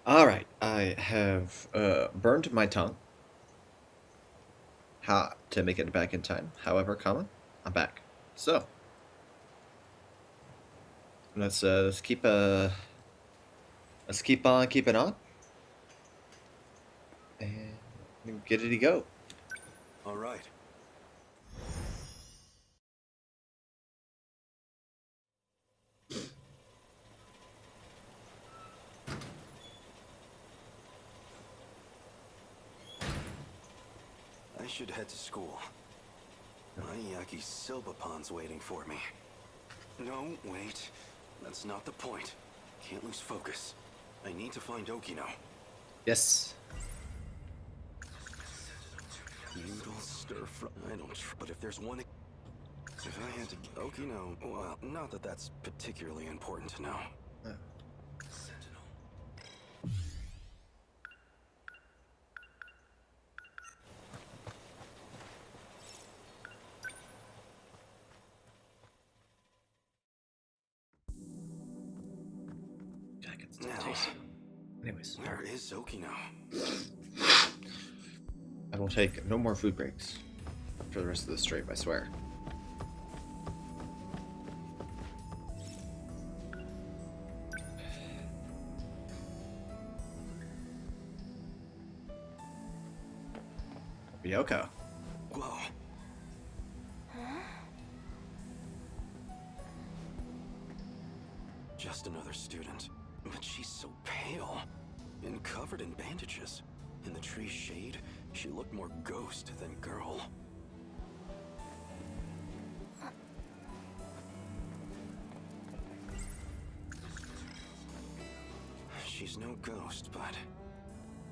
Alright, I have burned my tongue. To make it back in time. However, I'm back. So let's keep on keeping on, and get it to go. All right. I should head to school. Ayaki's Silbapon's waiting for me. No, wait. That's not the point. Can't lose focus. I need to find Okino. Yes. Noodle stir fry. I don't. But if there's one. If I had to. Okino. Well, not that that's particularly important to know. Now, anyways, where is Okino? I will take no more food breaks for the rest of the stream, I swear. Ryoko. Whoa. Just another student. But she's so pale. And covered in bandages. In the tree's shade, she looked more ghost than girl. She's no ghost, but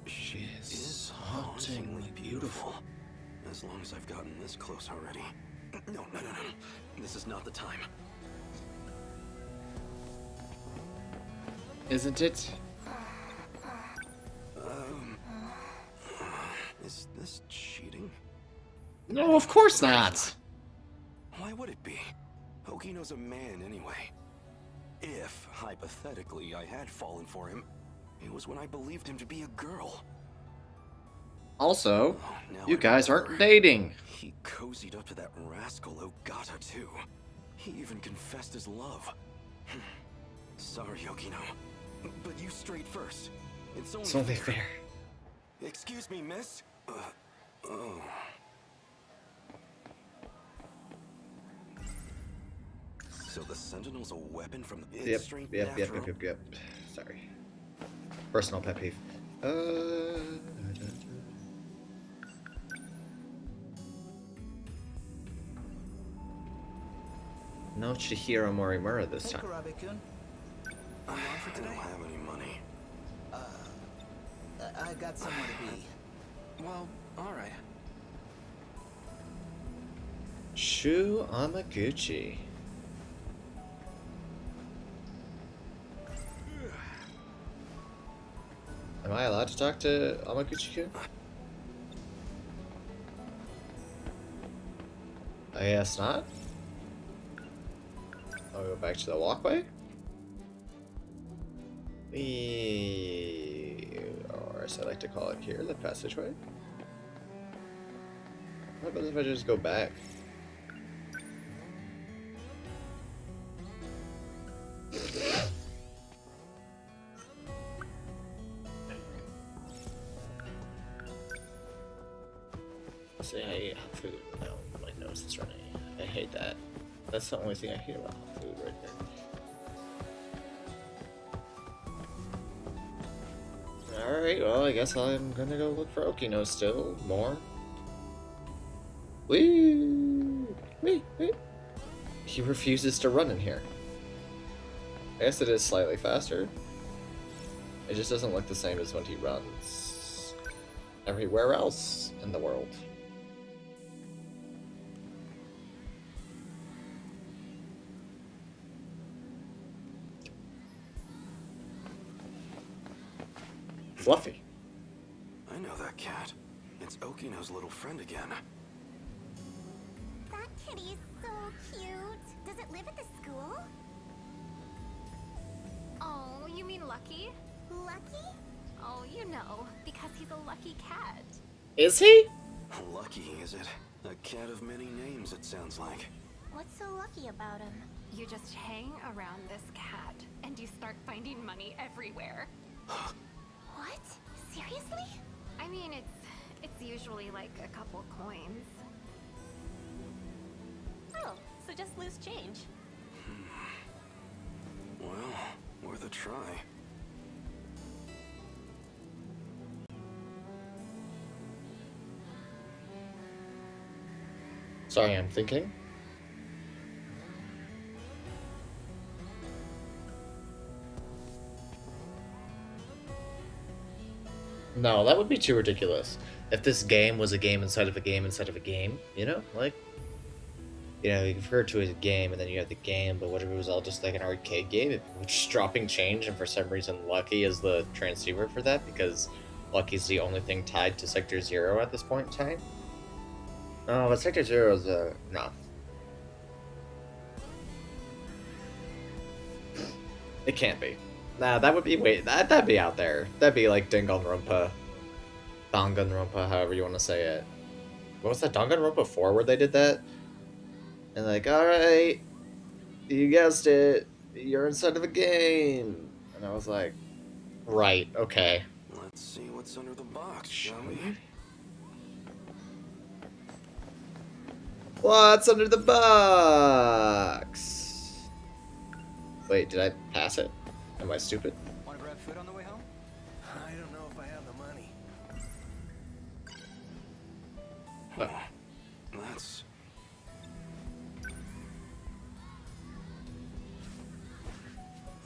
she is hauntingly beautiful. As long as I've gotten this close already. No. This is not the time. Isn't it? Is this cheating? No, of course not. Why would it be? Okino's a man anyway. If, hypothetically, I had fallen for him, it was when I believed him to be a girl. Also, you guys aren't dating. He cozied up to that rascal Ogata too. He even confessed his love. Sorry, Okino. But you straight first. It's only fair. Excuse me, miss. Oh. So the Sentinel's a weapon from the Yep. Sorry. Personal pet peeve. No Chihiro Morimura this time. I don't have any money. I got somewhere to be. Well, alright. Shu Amaguchi. Am I allowed to talk to Amaguchi-kun? I guess not. I'll go back to the walkway. Or as I like to call it here, the passageway. What about if I just go back? Say I ate hot food. No, my nose is running. I hate that. That's the only thing I hate about hot food right there. Alright, well, I guess I'm gonna go look for Okino still. More. Wee! He refuses to run in here. I guess it is slightly faster. It just doesn't look the same as when he runs everywhere else in the world. Fluffy. I know that cat. It's Okino's little friend again. That kitty is so cute. Does it live at the school? Oh, you mean Lucky? Lucky? Oh, you know, because he's a lucky cat. Is he? Lucky, is it? A cat of many names, it sounds like. What's so lucky about him? You just hang around this cat, and you start finding money everywhere. What? Seriously? I mean, it's usually like a couple coins. Oh, so just loose change. Well, worth a try. Sorry, I'm thinking. No, that would be too ridiculous. If this game was a game inside of a game inside of a game, you know? Like, you know, you refer to it as a game, and then you have the game, but what if it was all just like an arcade game? It was just dropping change, and for some reason Lucky is the transceiver for that, because Lucky's the only thing tied to Sector 0 at this point in time? Oh, but Sector 0 is, no. It can't be. Nah, that would be, wait, that'd be out there. That'd be like Danganronpa. Danganronpa, however you want to say it. What was that, Danganronpa 4 where they did that? And like, alright, you guessed it, you're inside of a game. And I was like, right, okay. Let's see what's under the box, shall we? What's under the box? Wait, did I pass it? Am I stupid? Want to grab food on the way home? I don't know if I have the money. What? That's...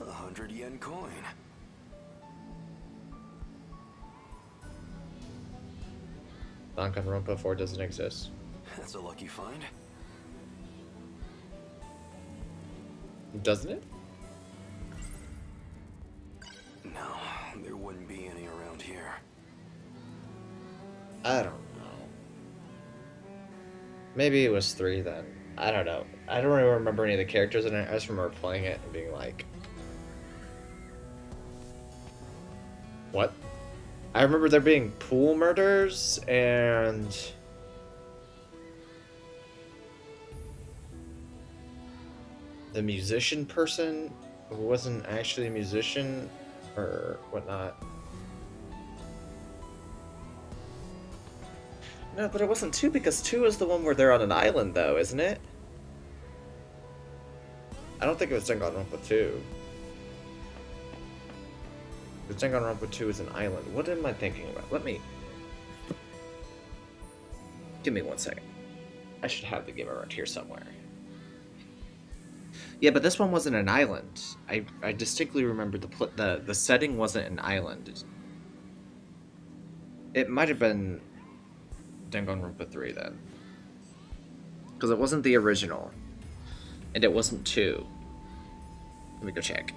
a 100 yen coin. Danganronpa 4 doesn't exist. That's a lucky find. Doesn't it? No, there wouldn't be any around here. I don't know. Maybe it was 3 then. I don't know. I don't really remember any of the characters in it. I just remember playing it and being like... What? I remember there being pool murders and... the musician person who wasn't actually a musician or whatnot. No, but it wasn't 2 because 2 is the one where they're on an island though, isn't it? I don't think it was Danganronpa 2. Because Danganronpa 2 is an island. What am I thinking about? Let me... Give me 1 second. I should have the game around here somewhere. Yeah, but this one wasn't an island. I distinctly remember the setting wasn't an island. It might have been Danganronpa 3 then. Because it wasn't the original. And it wasn't 2. Let me go check.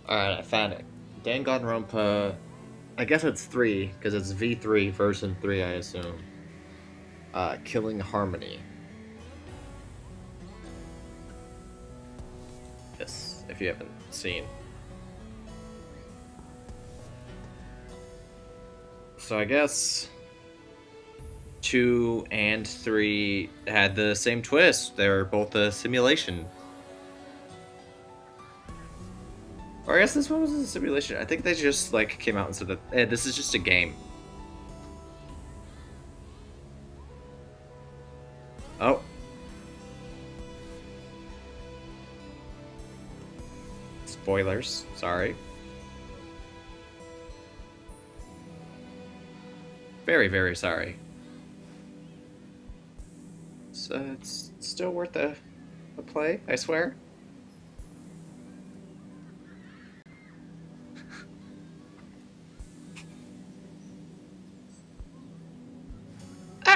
Alright, I found it. Danganronpa... I guess it's 3, because it's V3, version 3, I assume. Killing Harmony. Yes, if you haven't seen. So I guess... 2 and 3 had the same twist. They were both a simulation. Or I guess this one was a simulation. I think they just like came out and said that, hey, this is just a game. Oh. Spoilers. Sorry. Very, very sorry. So it's still worth a play, I swear.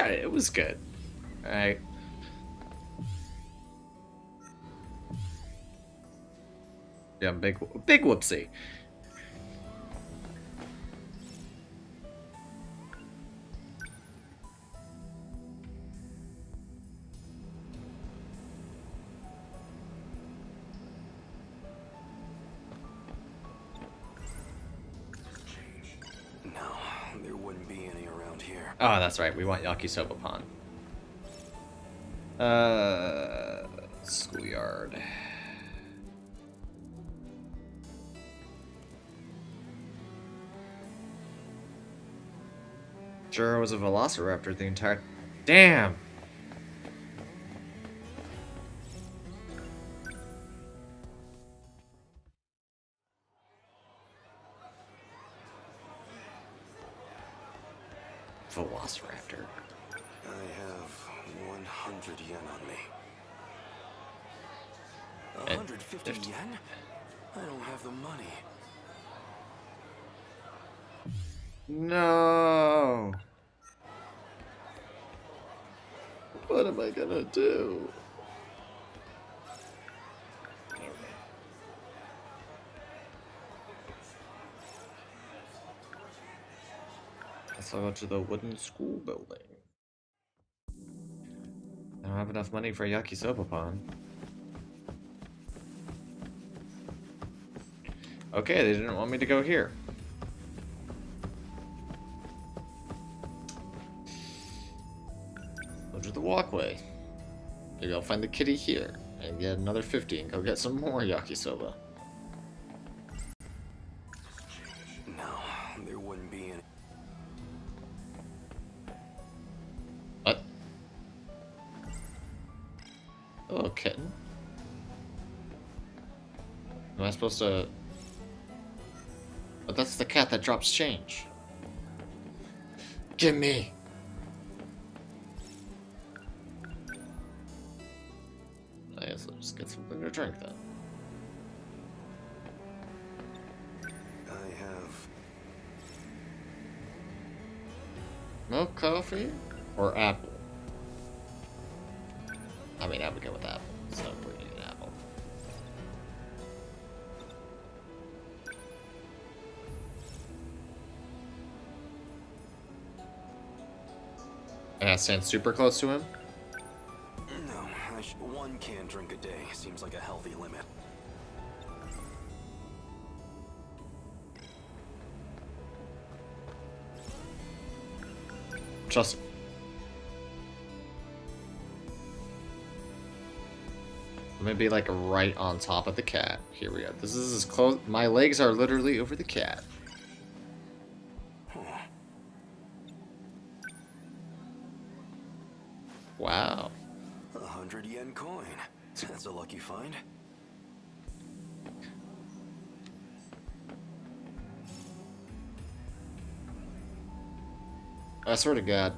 alright, it was good. Alright. Yeah, big whoopsie. No, there wouldn't be any around here. Oh, that's right. We want Yakisoba Pond. Schoolyard. Sure was a velociraptor the entire... Damn! Velociraptor. I have 100 yen on me. 150 yen? I don't have the money. No! What am I gonna do? Guess I'll go to the wooden school building. I don't have enough money for a yakisoba pond. Okay, they didn't want me to go here. Go to the walkway. Maybe I'll find the kitty here and get another 50 and go get some more yakisoba. No, there wouldn't be any. What? Hello, kitten. Am I supposed to... But that's the cat that drops change. Give me! I guess I'll just get something to drink then. I have... Milk, coffee, or apple? I mean, I would go with apple, so we're getting an apple. And I stand super close to him? No, one can drink a day seems like a healthy limit. Just... I'm gonna be like right on top of the cat. Here we go. This is as close... My legs are literally over the cat. Wow. 100 yen coin. That's a lucky find. I swear to God.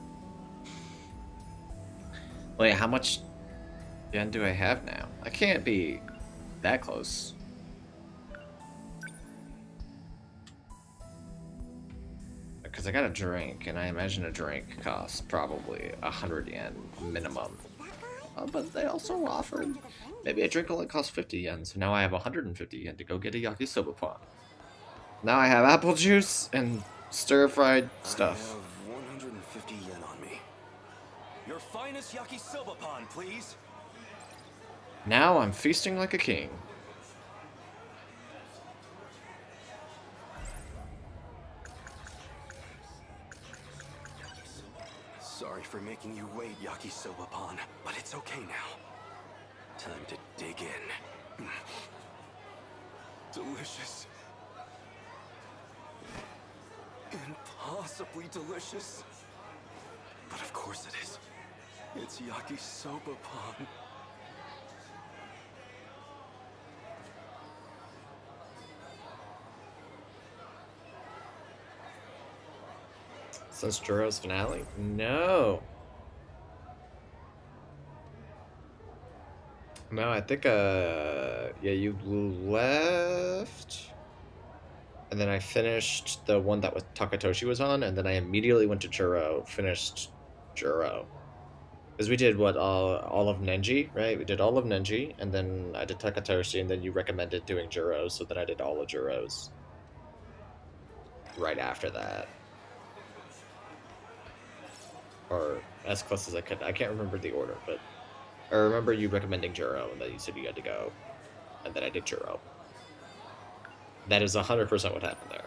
Wait, how much yen do I have now? I can't be that close. Because I got a drink, and I imagine a drink costs probably 100 yen minimum. But they also offered maybe a drink only costs 50 yen, so now I have 150 yen to go get a yakisoba pot. Now I have apple juice and stir-fried stuff. I have 150 yen on me. Your finest yakisoba pan, please. Now I'm feasting like a king. Sorry for making you wait, yakisoba pan, but it's okay now. Time to dig in. Delicious. Impossibly delicious. But of course it is. It's yakisoba pan. Says Juro's finale? No. No, I think, yeah, you left. And then I finished the one that Takatoshi was on, and then I immediately went to Juro, finished Juro. Because we did what, all of Nenji, right? We did all of Nenji, and then I did Takatoshi, and then you recommended doing Juros, so then I did all of Juros. Right after that. Or as close as I could. I can't remember the order, but I remember you recommending Juro, and then you said you had to go. And then I did Juro. That is 100% what happened there.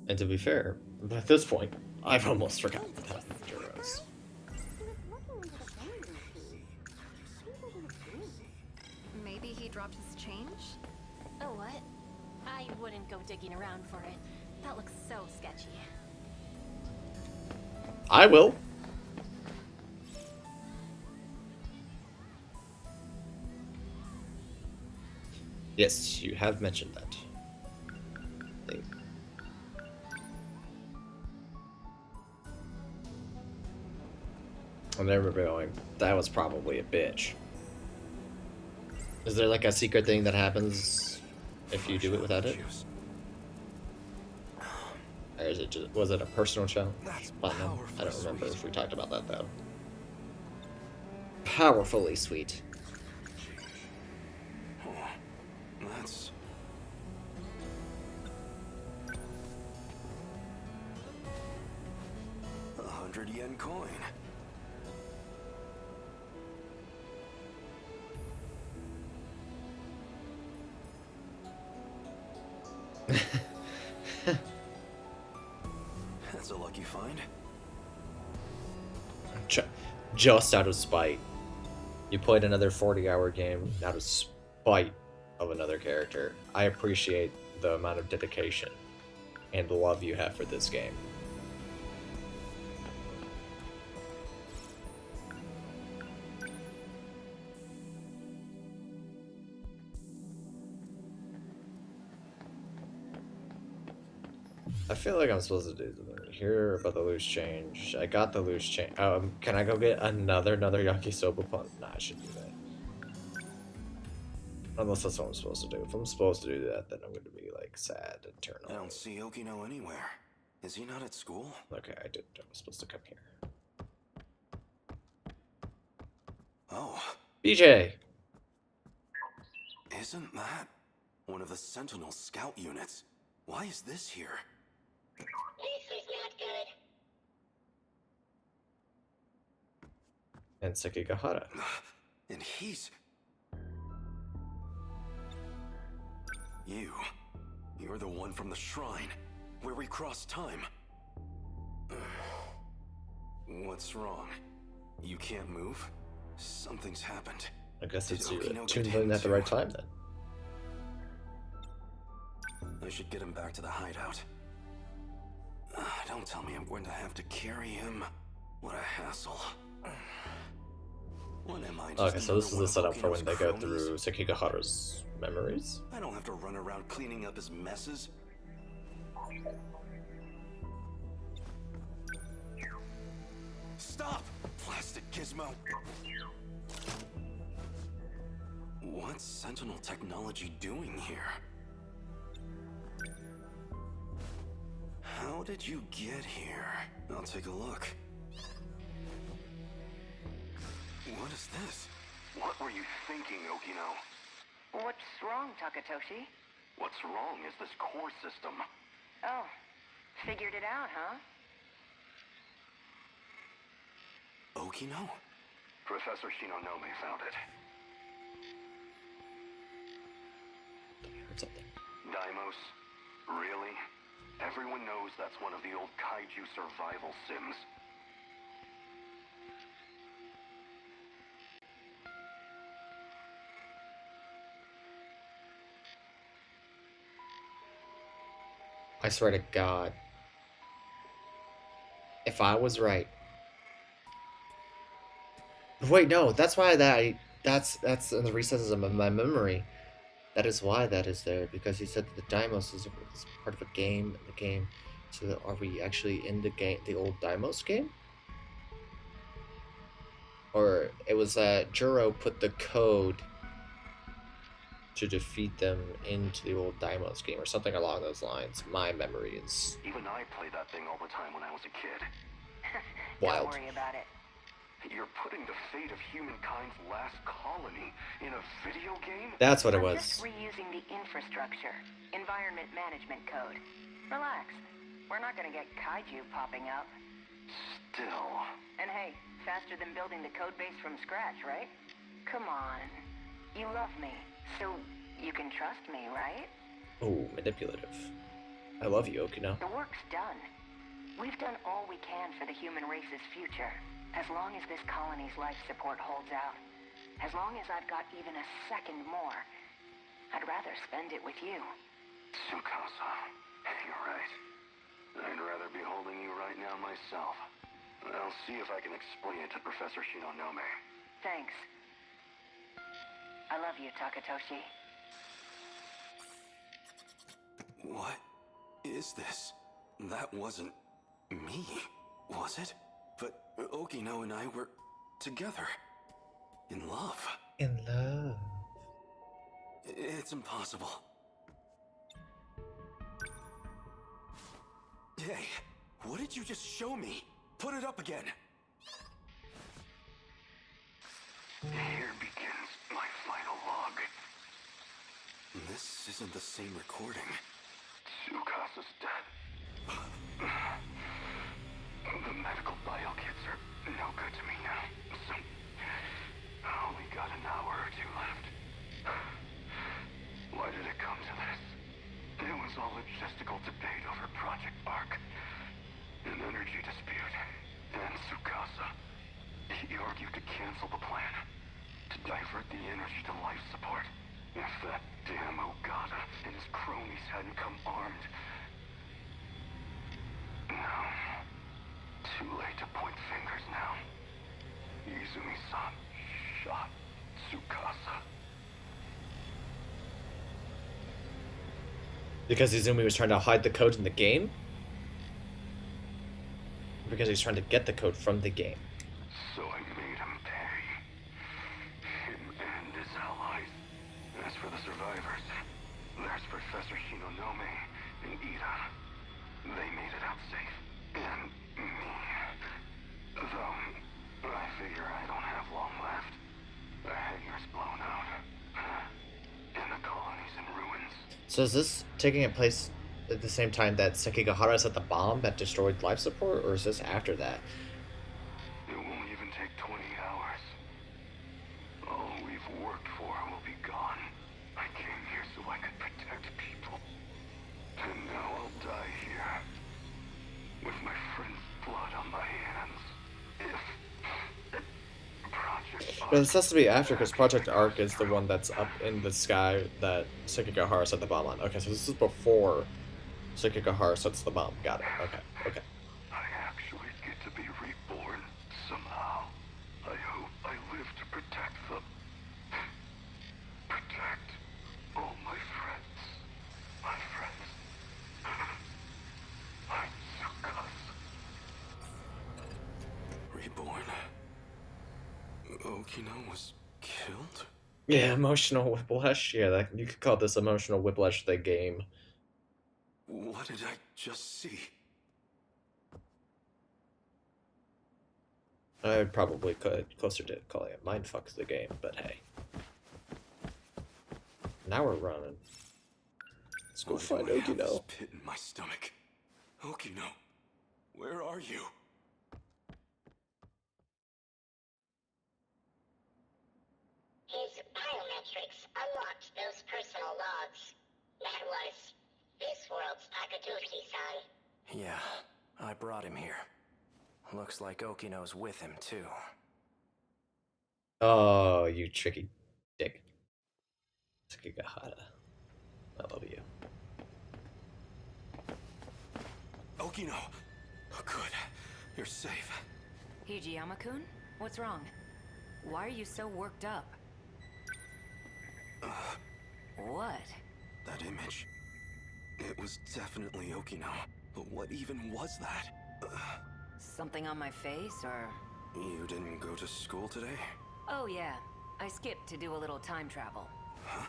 And to be fair, at this point, I've almost forgotten what happened to Juros. Maybe he dropped his change? Oh, what? I wouldn't go digging around for it. That looks so sketchy. I will. Yes, you have mentioned that. I remember going, that was probably a bitch. Is there like a secret thing that happens if you do it without it? Or is it just, was it a personal challenge? Platinum? I don't remember if we talked about that though. Powerfully sweet. That's... $100 coin. That's a lucky find. Just out of spite. You played another 40-hour game out of spite of another character. I appreciate the amount of dedication and love you have for this game. I feel like I'm supposed to do something here about the loose change. I got the loose change. Can I go get another yakisoba pun? Nah, I should do that. Unless that's what I'm supposed to do. If I'm supposed to do that, then I'm going to be like sad and turn on. I don't see Okino anywhere. Is he not at school? Okay, I was supposed to come here. Oh. BJ! Isn't that one of the Sentinel scout units? Why is this here? This is not good. And Sekigahara. And he's... You're the one from the shrine, where we crossed time. What's wrong? You can't move? Something's happened. I guess it's Okino tuned get in at the right time then. I should get him back to the hideout. Don't tell me I'm going to have to carry him. What a hassle. What am I, Okay, so this is the setup for Okino's when they go cronies? through Sekigahara's memories. I don't have to run around cleaning up his messes. Stop, plastic gizmo! What's Sentinel technology doing here? How did you get here? I'll take a look. What is this? What were you thinking, Okino? What's wrong, Takatoshi? What's wrong is this core system. Oh, figured it out, huh? Okino? Professor Shinonome found it. Or something. Deimos? Really? Everyone knows that's one of the old kaiju survival sims. I swear to God. If I was right. Wait, no, that's why that's in the recesses of my memory. That is why that is there, because he said that the Deimos is part of a game in the game. So are we actually in the game, the old Deimos game? Or it was Juro put the code to defeat them into the old Daimos game or something along those lines. My memory is Even I played that thing all the time when I was a kid. wild. Don't worry about it. You're putting the fate of humankind's last colony in a video game? That's what it I'm was. just reusing the infrastructure, environment management code. Relax. We're not gonna get kaiju popping up. Still. And hey, faster than building the code base from scratch, right? Come on. You love me, so you can trust me, right? Oh, manipulative. I love you, Okino. The work's done. We've done all we can for the human race's future. As long as this colony's life support holds out. As long as I've got even a second more. I'd rather spend it with you. Tsukasa, you're right. I'd rather be holding you right now myself. I'll see if I can explain it to Professor Shinonome. Thanks. I love you, Takatoshi. What is this? That wasn't me, was it? But Okino and I were together. In love. In love. It's impossible. Hey, what did you just show me? Put it up again. Here begins my final log. This isn't the same recording. Tsukasa's dead. The medical bio kits are no good to me now, so I only got an hour or two left. Why did it come to this? It was all logistical debate over Project Arc, an energy dispute, and Tsukasa. He argued to cancel the plan, to divert the energy to life support. If that damn Ogata and his cronies hadn't come armed. No. Too late to point fingers now. Izumi-san shot Tsukasa. Because Izumi was trying to hide the code in the game? Because he's trying to get the code from the game. So I made him pay. Him and his allies. As for the survivors, there's Professor Shinonome and Ida. They made it out safe. And me. Though, I figure I don't have long left. The hangar's blown out. And the colony's in ruins. So is this taking place at the same time that Sekigahara set the bomb that destroyed life support, or is this after that? It won't even take 20 hours. All we've worked for will be gone. I came here so I could protect people. And now I'll die here. With my friend's blood on my hands. If Project Arc... But this has to be after, because Project Arc is the one that's up in the sky that Sekigahara set the bomb on. Okay, so this is before Sekigahara sets the bomb. Got it. Okay, okay. I actually get to be reborn somehow. I hope I live to protect them. Protect all my friends. My friends. I'm Tsukasa. Reborn. Okino was killed? Yeah, emotional whiplash. Yeah, that, you could call this emotional whiplash the game. What did I just see? I probably could closer to calling it mindfuck the game, but hey. Now we're running. Let's go find Why do I have this Okino. pit in my stomach? Okino, where are you? His biometrics unlocked those personal logs. That was this world's Akatsuki-san. Yeah, I brought him here. Looks like Okino's with him, too. Oh, you tricky dick. Sekigahara. I love you. Okino! Oh, good. You're safe. Hijiyama-kun? What's wrong? Why are you so worked up? What? That image. It was definitely Okino. But what even was that? Something on my face, or...? You didn't go to school today? Oh yeah, I skipped to do a little time travel. Huh?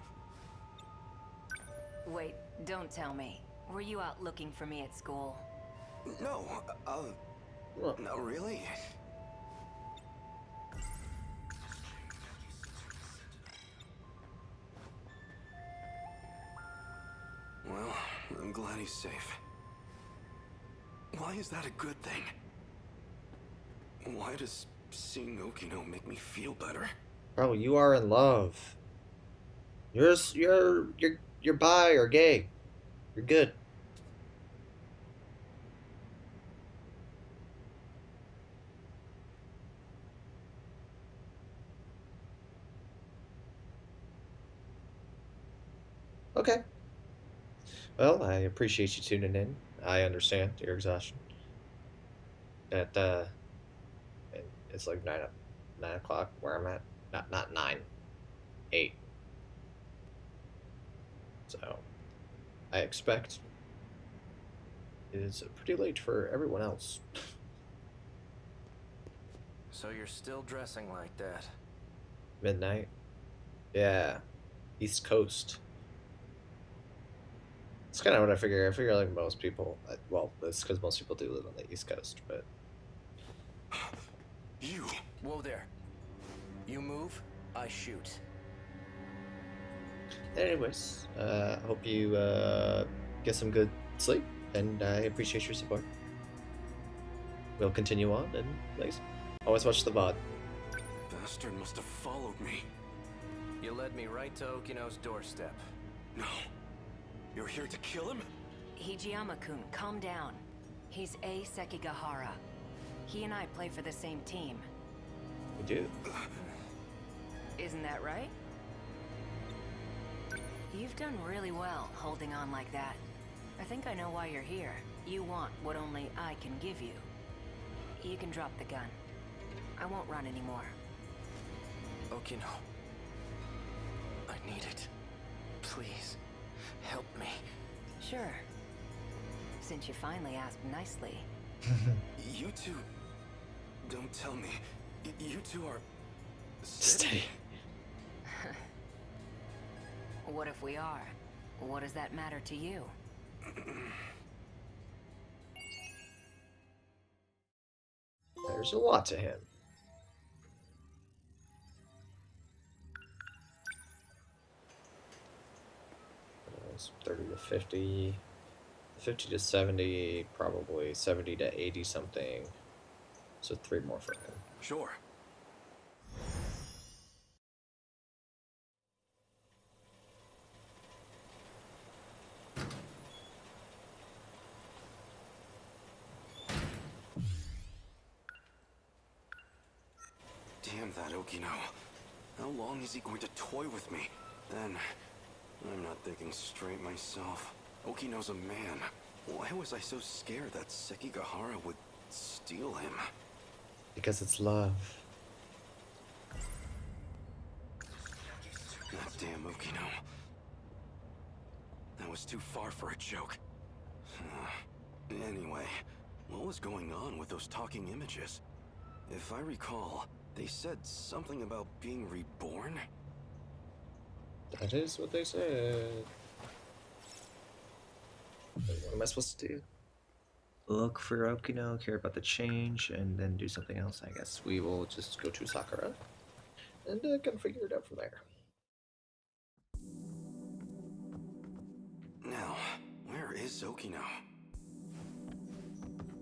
Wait, don't tell me. Were you out looking for me at school? No, not really. Well, I'm glad he's safe. Why is that a good thing? Why does seeing Okino make me feel better? Bro, you are in love. You're bi or gay. You're good. Okay. Well, I appreciate you tuning in. I understand your exhaustion. That it's like 9 o'clock where I'm at. Not 9, 8. So I expect it is pretty late for everyone else. So you're still dressing like that? Midnight. Yeah. East Coast. It's kind of what I figure. I figure like most people, well, it's because most people do live on the East Coast, but... You! Whoa there. You move, I shoot. Anyways, I hope you get some good sleep, and I appreciate your support. We'll continue on, and please, always watch the VOD. Bastard must have followed me. You led me right to Okino's doorstep. No. You're here to kill him? Hijiyama-kun, calm down. He's A. Sekigahara. He and I play for the same team. We do. Isn't that right? You've done really well holding on like that. I think I know why you're here. You want what only I can give you. You can drop the gun. I won't run anymore. Okino. I need it. Please, help me. Sure. Since you finally asked nicely. You two... Don't tell me. You two are... Steady. What if we are? What does that matter to you? There's a lot to him. It's 30 to 50. 50 to 70, probably 70 to 80 something. So 3 more for him. Sure. Damn that Okino. How long is he going to toy with me? Then, I'm not thinking straight myself. Okino's a man. Why was I so scared that Sekigahara would steal him? Because it's love. God damn Okino. That was too far for a joke. Anyway, what was going on with those talking images? If I recall, they said something about being reborn? That is what they said. What am I supposed to do? Look for Okino, care about the change, and then do something else, I guess. We will just go to Sakura and kind of figure it out from there. Now, where is Okino?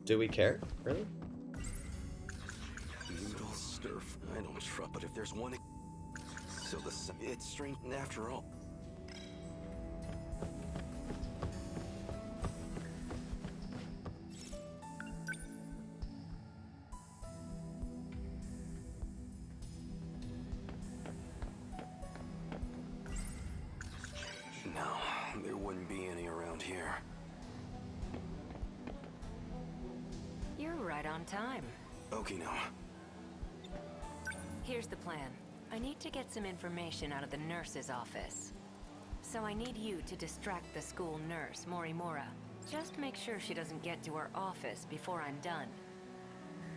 Do we care? Really? Noodle stirf. I don't trust, but if there's one... So it's strange after all. No, there wouldn't be any around here. You're right on time. Okino. Here's the plan. I need to get some information out of the nurse's office. So I need you to distract the school nurse, Morimura. Just make sure she doesn't get to her office before I'm done.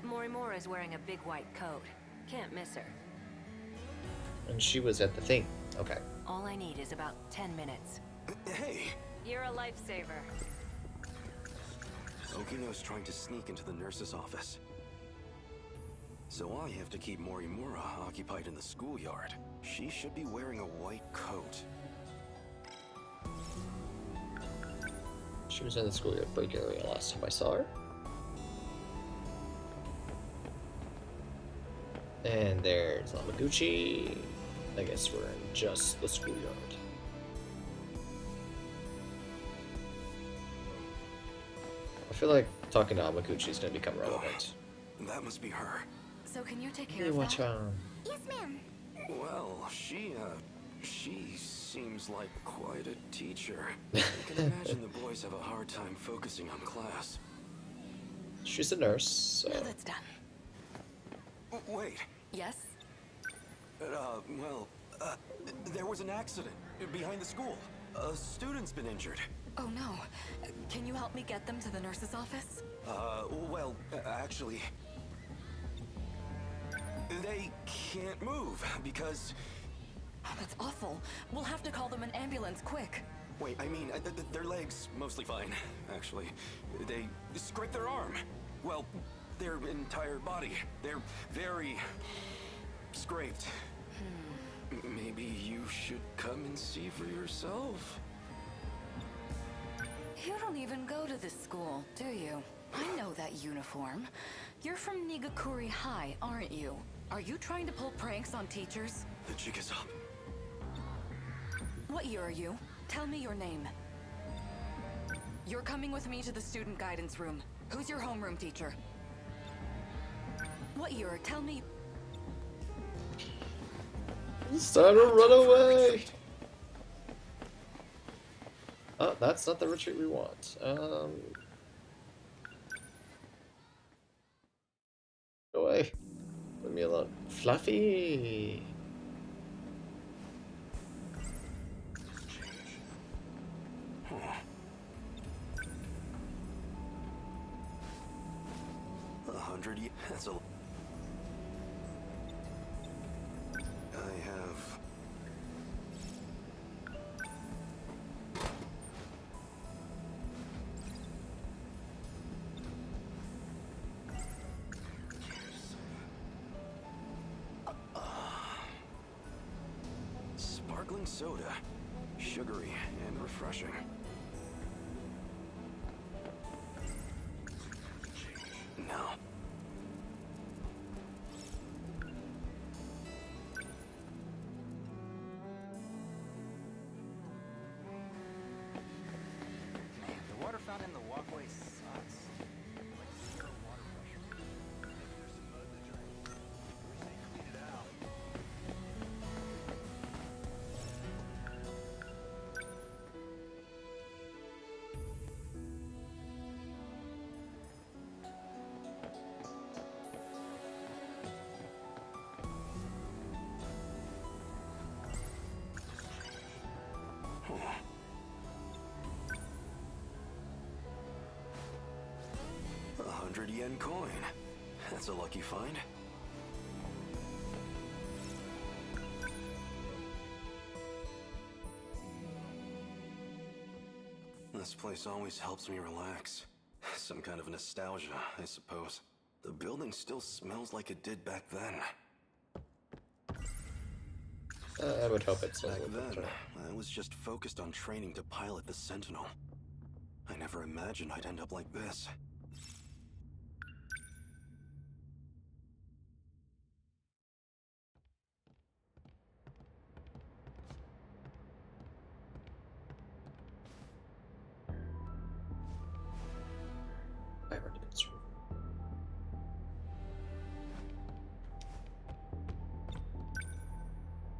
Morimura's wearing a big white coat. Can't miss her. And she was at the thing. Okay. All I need is about 10 minutes. Hey! You're a lifesaver. Okino's trying to sneak into the nurse's office. So I have to keep Morimura occupied in the schoolyard. She should be wearing a white coat. She was in the schoolyard break area last time I saw her. And there's Amaguchi. I guess we're in just the schoolyard. I feel like talking to Amaguchi is going to become relevant. That must be her. So can you take care Hey, of watch that? out. Yes, ma'am. Well, she seems like quite a teacher. I can imagine the boys have a hard time focusing on class. She's a nurse, so... Now that's done. Wait. Yes? There was an accident behind the school. A student's been injured. Oh no. Can you help me get them to the nurse's office? Actually... They can't move because... Oh, that's awful. We'll have to call them an ambulance, quick. Wait, I mean, their legs mostly fine, actually. They scraped their arm. Well, their entire body. They're very... scraped. Maybe you should come and see for yourself. You don't even go to this school, do you? I know that uniform. You're from Nigakuri High, aren't you? Are you trying to pull pranks on teachers? The jig is up. What year are you? Tell me your name. You're coming with me to the student guidance room. Who's your homeroom teacher? What year? Tell me. It's time to run away! Oh, that's not the retreat we want. Go away. Leave me alone. Fluffy! That's a... I have... Sparkling soda. Sugary and refreshing. No. The water fountain in the walkway sucks. Like zero water pressure. There's some mud in the drain. Wish they cleaned it out. 100 yen coin. That's a lucky find. This place always helps me relax. Some kind of nostalgia, I suppose. The building still smells like it did back then. I would hope it's back then. I was just focused on training to pilot the Sentinel. I never imagined I'd end up like this.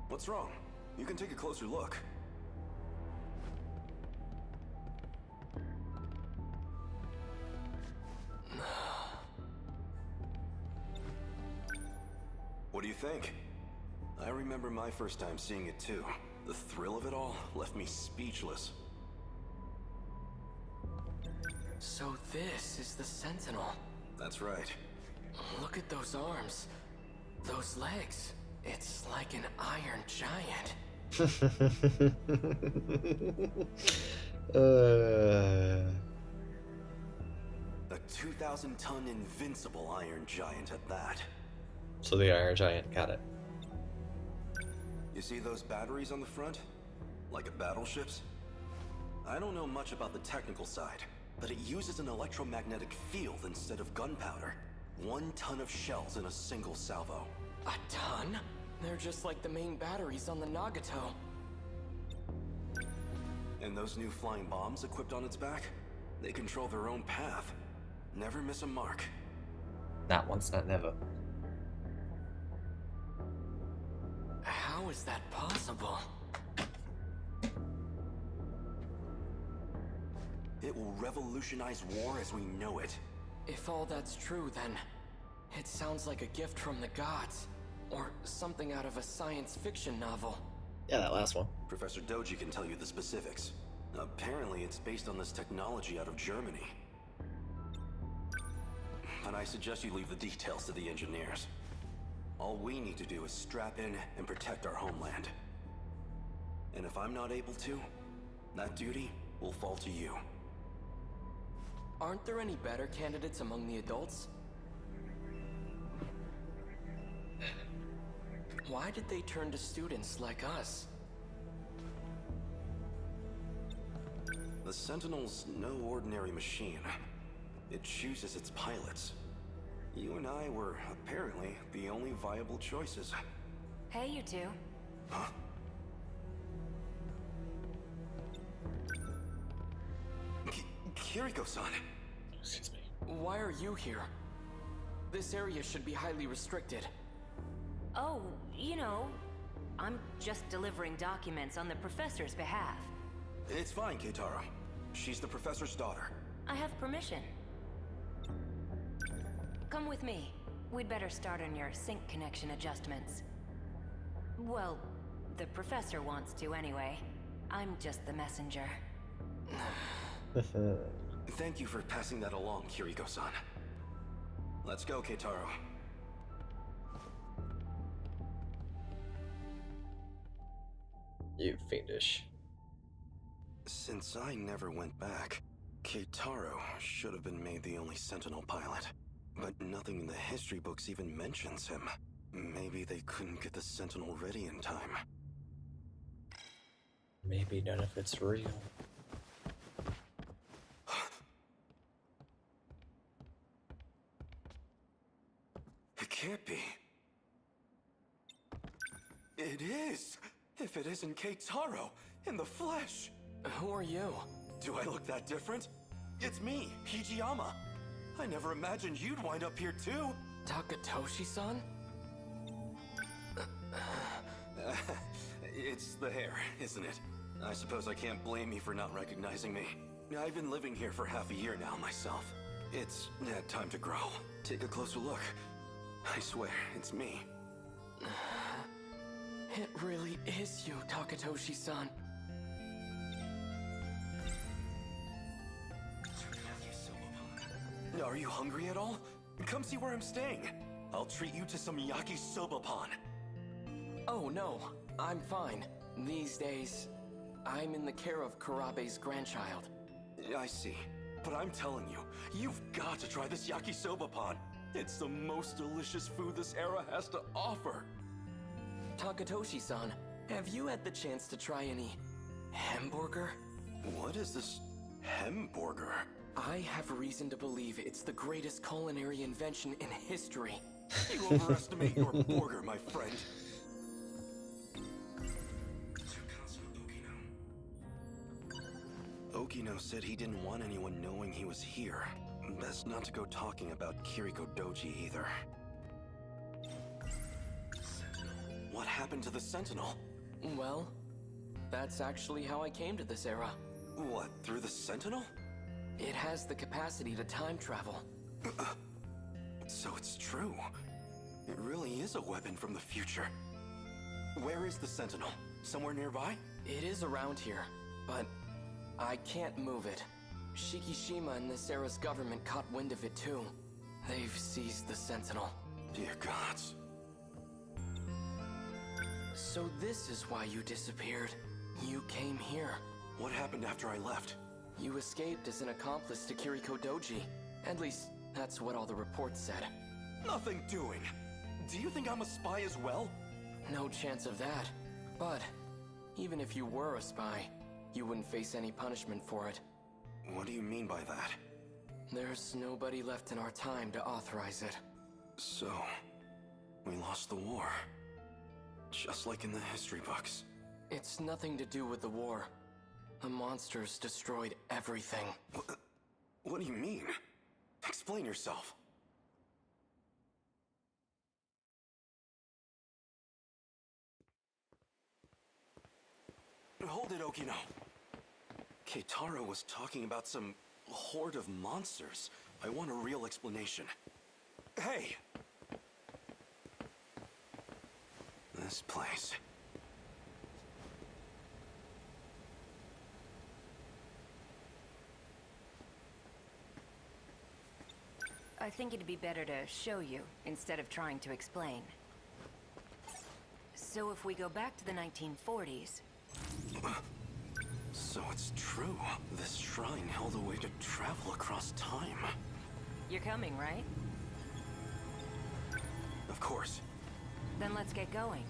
What's wrong? You can take a closer look. What do you think? I remember my first time seeing it too. The thrill of it all left me speechless. So this is the Sentinel. That's right. Look at those arms. Those legs. It's like an iron giant. A 2,000-ton invincible iron giant at that. So the Iron Giant got it. You see those batteries on the front? Like at battleships? I don't know much about the technical side, but it uses an electromagnetic field instead of gunpowder. 1 ton of shells in a single salvo. A ton? They're just like the main batteries on the Nagato. And those new flying bombs equipped on its back? They control their own path. Never miss a mark. Not once, not never. How is that possible? It will revolutionize war as we know it. If all that's true, then it sounds like a gift from the gods, or something out of a science fiction novel. Yeah, that last one. Professor Doji can tell you the specifics. Apparently, it's based on this technology out of Germany. But I suggest you leave the details to the engineers. All we need to do is strap in and protect our homeland. And if I'm not able to, that duty will fall to you. Aren't there any better candidates among the adults? Why did they turn to students like us? The Sentinel's no ordinary machine. It chooses its pilots. You and I were apparently the only viable choices. Hey, you two. Huh? Kiriko-san! Excuse me. Why are you here? This area should be highly restricted. Oh, you know, I'm just delivering documents on the professor's behalf. It's fine, Keitaro. She's the professor's daughter. I have permission. Come with me. We'd better start on your sync connection adjustments. Well, the professor wants to anyway. I'm just the messenger. Thank you for passing that along, Kiriko-san. Let's go, Keitaro. You fiendish. Since I never went back, Keitaro should have been made the only Sentinel pilot. But nothing in the history books even mentions him. Maybe they couldn't get the Sentinel ready in time. Maybe none of it's real. It can't be. It is! If it isn't Keitaro, in the flesh! Who are you? Do I look that different? It's me, Hijiyama. I never imagined you'd wind up here too. Takatoshi-san? It's the hair, isn't it? I suppose I can't blame you for not recognizing me. I've been living here for half a year now myself. It's time to grow. Take a closer look. I swear, it's me. It really is you, Takatoshi-san. Are you hungry at all? Come see where I'm staying. I'll treat you to some yakisoba-pan. Oh no, I'm fine. These days, I'm in the care of Kurabe's grandchild. I see. But I'm telling you, you've got to try this yakisoba-pan. It's the most delicious food this era has to offer. Takatoshi-san, have you had the chance to try any hamburger? What is this hamburger? I have reason to believe it's the greatest culinary invention in history. You overestimate your burger, my friend. Okino said he didn't want anyone knowing he was here. Best not to go talking about Kiriko Doji either. What happened to the Sentinel? Well, that's actually how I came to this era. What, through the Sentinel? It has the capacity to time travel. So it's true. It really is a weapon from the future. Where is the Sentinel? Somewhere nearby? It is around here, but I can't move it. Shikishima and this era's government caught wind of it too. They've seized the Sentinel. Dear gods. So this is why you disappeared. You came here. What happened after I left? You escaped as an accomplice to Kiriko Doji. At least, that's what all the reports said. Nothing doing! Do you think I'm a spy as well? No chance of that. But, even if you were a spy, you wouldn't face any punishment for it. What do you mean by that? There's nobody left in our time to authorize it. So, we lost the war. Just like in the history books. It's nothing to do with the war. The monsters destroyed everything. What do you mean? Explain yourself. Hold it, Okino. Keitaro was talking about some horde of monsters. I want a real explanation. Hey! This place. I think it'd be better to show you instead of trying to explain. So if we go back to the 1940s... So it's true. This shrine held a way to travel across time. You're coming, right? Of course. Then let's get going.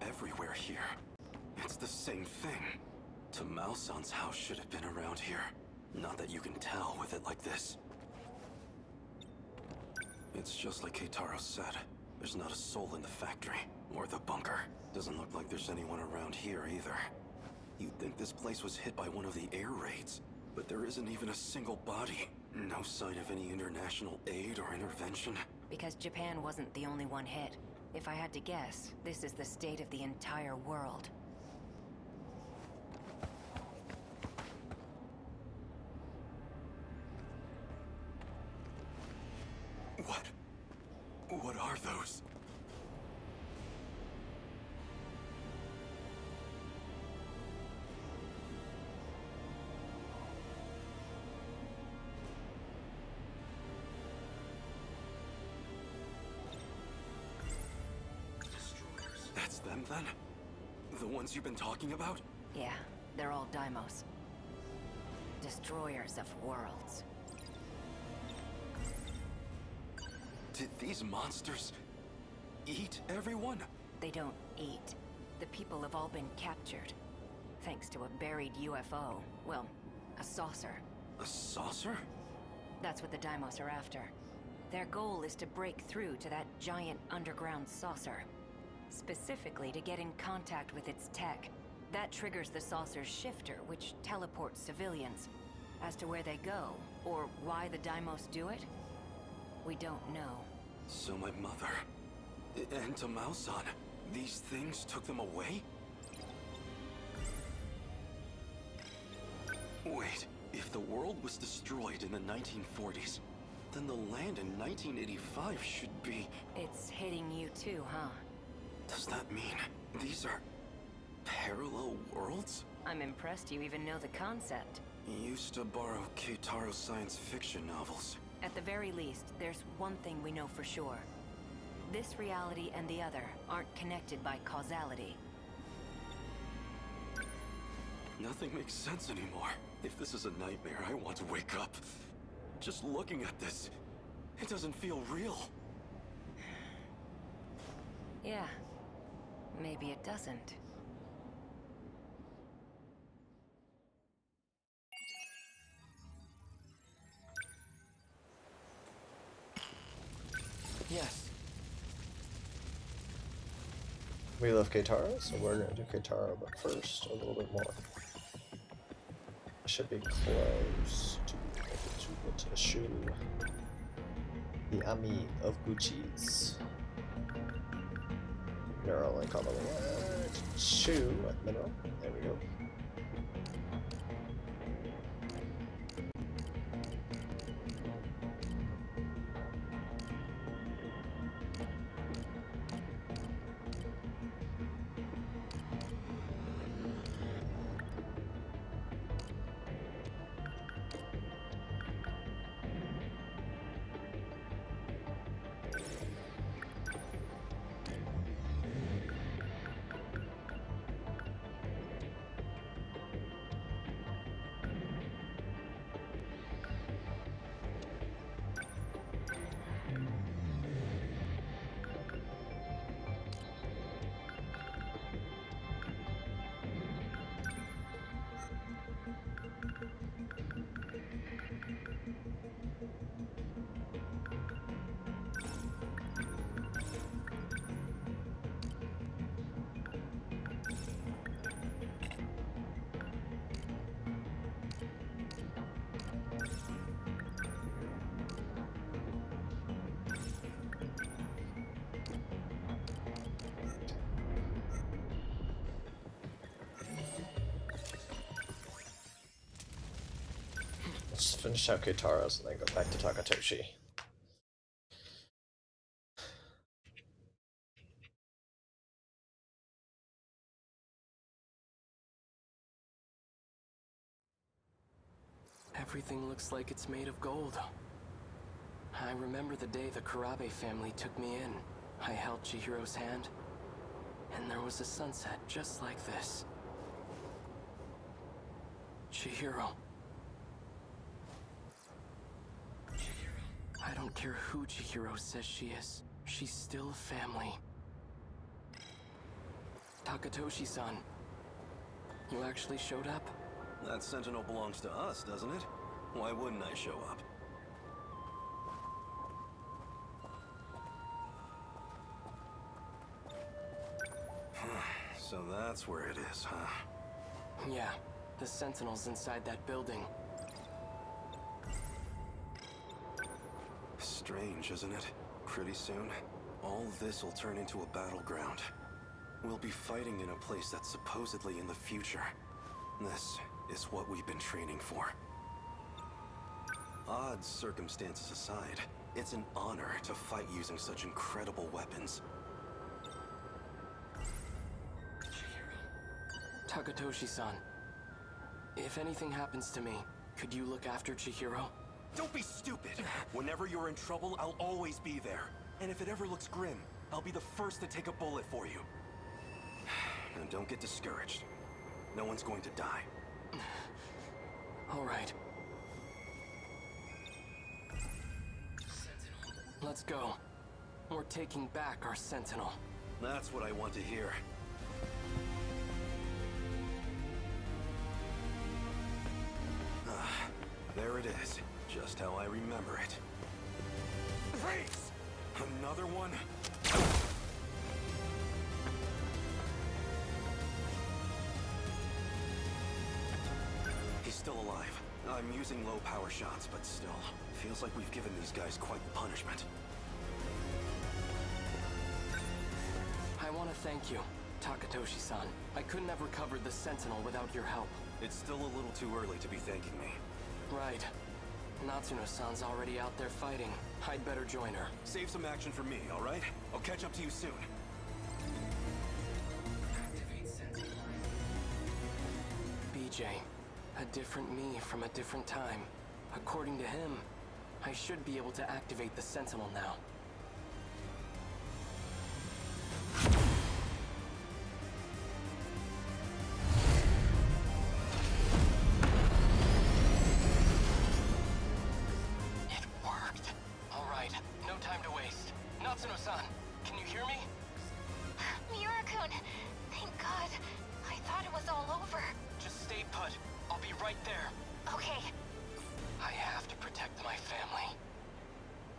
Everywhere here. It's the same thing. Tamao-san's house should have been around here. Not that you can tell with it like this. It's just like Keitaro said. There's not a soul in the factory, or the bunker. Doesn't look like there's anyone around here either. You'd think this place was hit by one of the air raids, but there isn't even a single body. No sign of any international aid or intervention. Because Japan wasn't the only one hit. If I had to guess, this is the state of the entire world. What are those? That's them then? The ones you've been talking about? Yeah, they're all Daimos. Destroyers of worlds. Did these monsters eat everyone? They don't eat. The people have all been captured. Thanks to a buried UFO. Well, a saucer. A saucer? That's what the Daimos are after. Their goal is to break through to that giant underground saucer. Specifically to get in contact with its tech. That triggers the saucer's shifter, which teleports civilians. As to where they go, or why the Daimos do it, we don't know. So my mother, and Tamao-san, these things took them away? Wait, if the world was destroyed in the 1940s, then the land in 1985 should be... It's hitting you too, huh? Does that mean these are parallel worlds? I'm impressed you even know the concept. Used to borrow Keitaro's science fiction novels. At the very least, there's one thing we know for sure. This reality and the other aren't connected by causality. Nothing makes sense anymore. If this is a nightmare, I want to wake up. Just looking at this, it doesn't feel real. Yeah, maybe it doesn't. Yes. We love Keitaro, so we're gonna do Keitaro, but first a little bit more. I should be close to be able to get to the shoe. The Ami of Gucci's. Neuralink on the left. Shoe at the middle. There we go. let's finish out Keitaro's and then go back to Takatoshi. Everything looks like it's made of gold. I remember the day the Kurabe family took me in. I held Chihiro's hand, and there was a sunset just like this. Chihiro. I don't care who Chihiro says she is. She's still family. Takatoshi-san. You actually showed up? That Sentinel belongs to us, doesn't it? Why wouldn't I show up? So that's where it is, huh? Yeah, the Sentinels inside that building. Strange, isn't it? Pretty soon, all this will turn into a battleground. We'll be fighting in a place that's supposedly in the future. This is what we've been training for. Odd circumstances aside, it's an honor to fight using such incredible weapons. Takatoshi-san, if anything happens to me, could you look after Chihiro? Don't be stupid! Whenever you're in trouble, I'll always be there. And if it ever looks grim, I'll be the first to take a bullet for you. And don't get discouraged. No one's going to die. All right. Let's go. We're taking back our Sentinel. That's what I want to hear. There it is. Just how I remember it. Freeze! Another one? He's still alive. I'm using low power shots, but still, feels like we've given these guys quite the punishment. I want to thank you, Takatoshi-san. I couldn't have recovered the Sentinel without your help. It's still a little too early to be thanking me. Right. Natsuno-san's already out there fighting. I'd better join her. Save some action for me, all right? I'll catch up to you soon. BJ, a different me from a different time. According to him, I should be able to activate the Sentinel now. It worked. All right, no time to waste. Natsuno-san, can you hear me? Miura-kun, thank God. I thought it was all over. Just stay put. I'll be right there. Okay. I have to protect my family.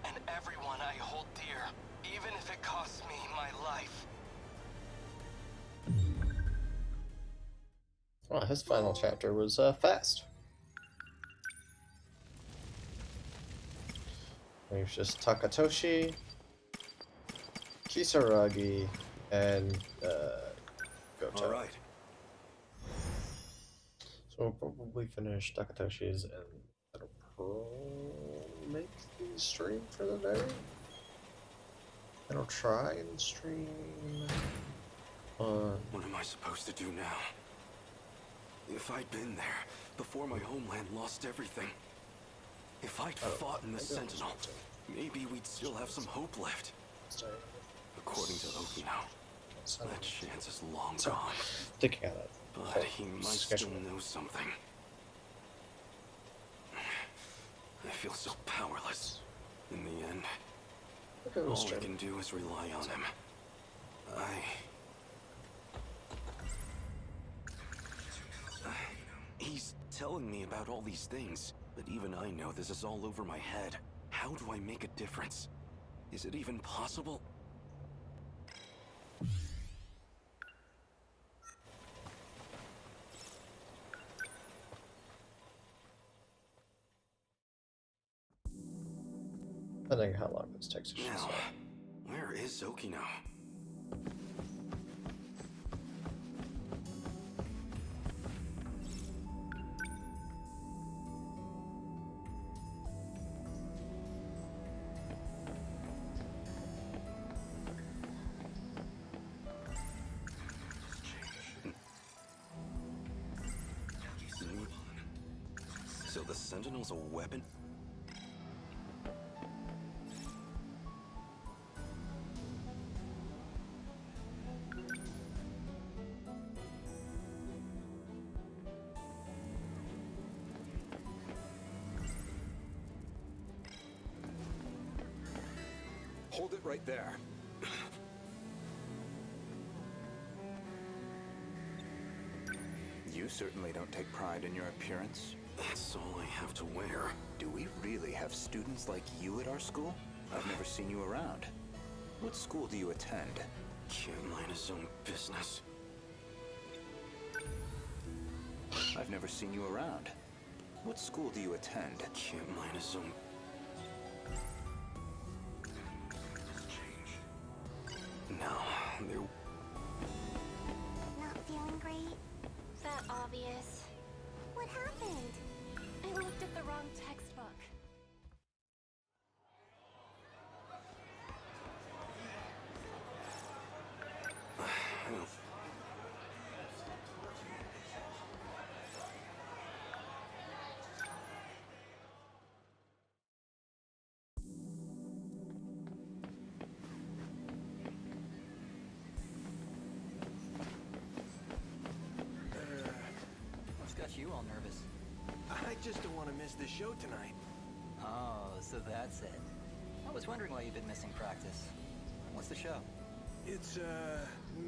And everyone I hold dear, even if it costs me my life. Well, his final chapter was fast. It was just Takatoshi, Kisaragi, and Goto. All right. So we'll probably finish Takatoshi's and that'll make the stream for the day. And I'll try and stream on... What am I supposed to do now? If I'd been there before my homeland lost everything, if I'd fought in the Sentinel, maybe we'd still have some hope left. According to Okino, that chance is long gone. Thinking of it. But he might still know something. I feel so powerless. In the end, all I can do is rely on him. He's telling me about all these things, but even I know this is all over my head. How do I make a difference? Is it even possible? Depending how long this takes. Now, where is Okino? So the Sentinel's a weapon? Hold it right there. You certainly don't take pride in your appearance. That's all I have to wear. Do we really have students like you at our school? I've never seen you around. What school do you attend? Can't mind his own business. I've never seen you around. What school do you attend? Can't mind his own... No, there... Not feeling great? That obvious. What happened? I looked at the wrong textbook. What's got you all nervous? I just don't want to miss the show tonight. Oh, so that's it. I was wondering why you've been missing practice. What's the show? It's,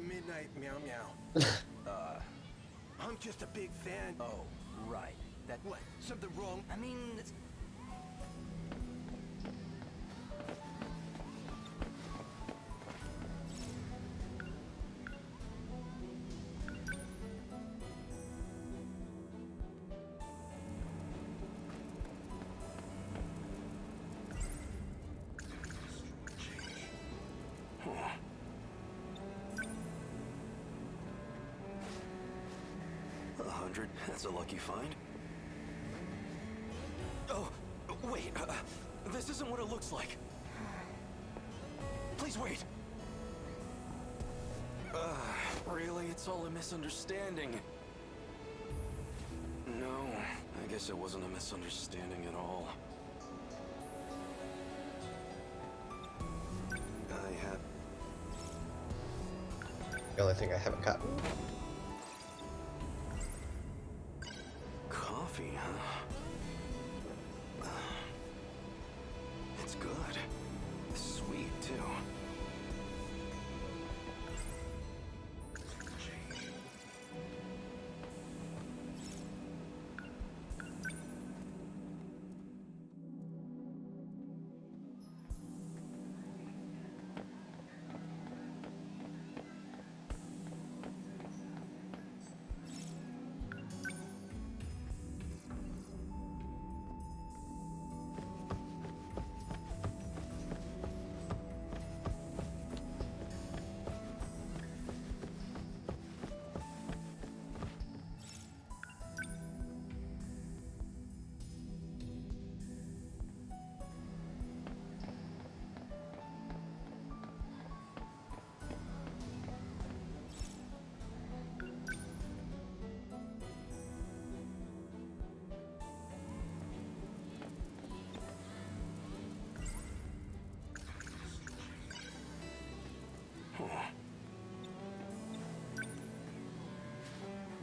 Midnight Meow Meow. I'm just a big fan. Oh, right. That... What? Something wrong? I mean, it's... That's a lucky find. Oh, wait. This isn't what it looks like. Please wait. Really? It's all a misunderstanding. No, I guess it wasn't a misunderstanding at all. I have... The only thing I haven't gotten. Coffee, huh? It's good. Sweet, too.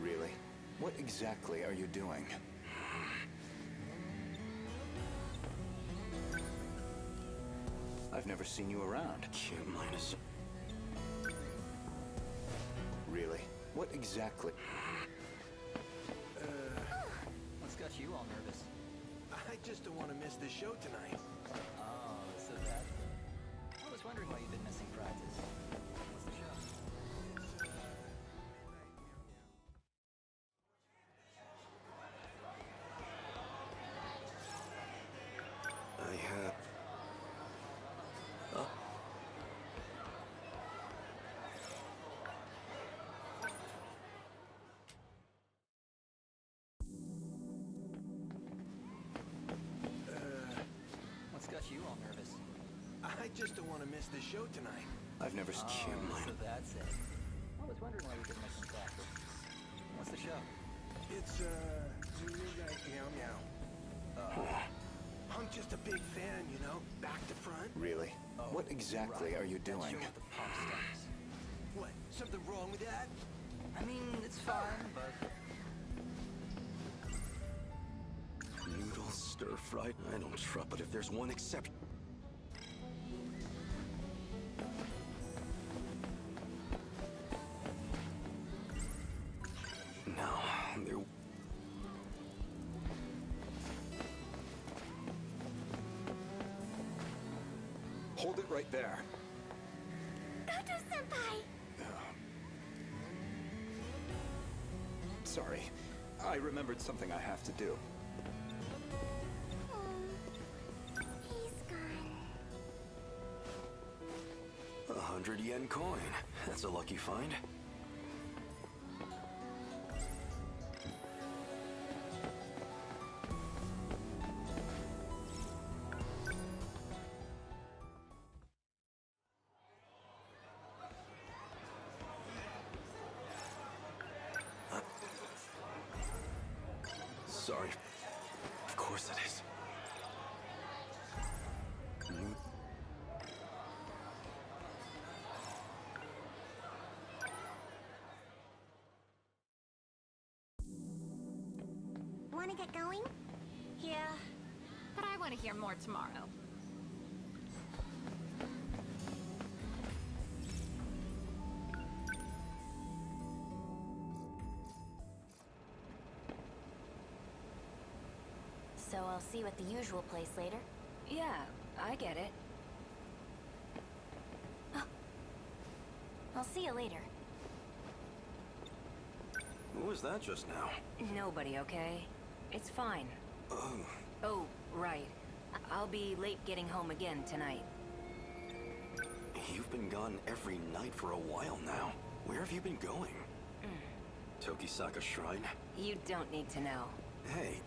Really? What exactly are you doing? I've never seen you around. Can't mind his... Really? What exactly? What's got you all nervous? I just don't want to miss the show tonight. Oh, so that's it. I was wondering why you've been missing practice. What's the show? I have... Oh. What's got you all nervous? I just don't want to miss the show tonight. I've never... Oh, so that's it. I was wondering why you've been missing practice. What's the show? It's, Midnight Meow Meow. just a big fan, you know, back to front. Really? What exactly are you doing? What? Something wrong with that? I mean, it's fine, but... Noodle stir-fried? I don't trust, but if there's one exception... No, there... Hold it right there. Gojo-senpai! Sorry. I remembered something I have to do. He's gone. 100 yen coin. That's a lucky find. Sorry. Of course it is. Wanna get going? Yeah, but I want to hear more tomorrow. So I'll see you at the usual place later? Yeah, I get it. I'll see you later. Who was that just now? Nobody, okay? It's fine. Oh. Oh, right. I'll be late getting home again tonight. You've been gone every night for a while now. Where have you been going? Tokisaka Shrine? You don't need to know. Hey.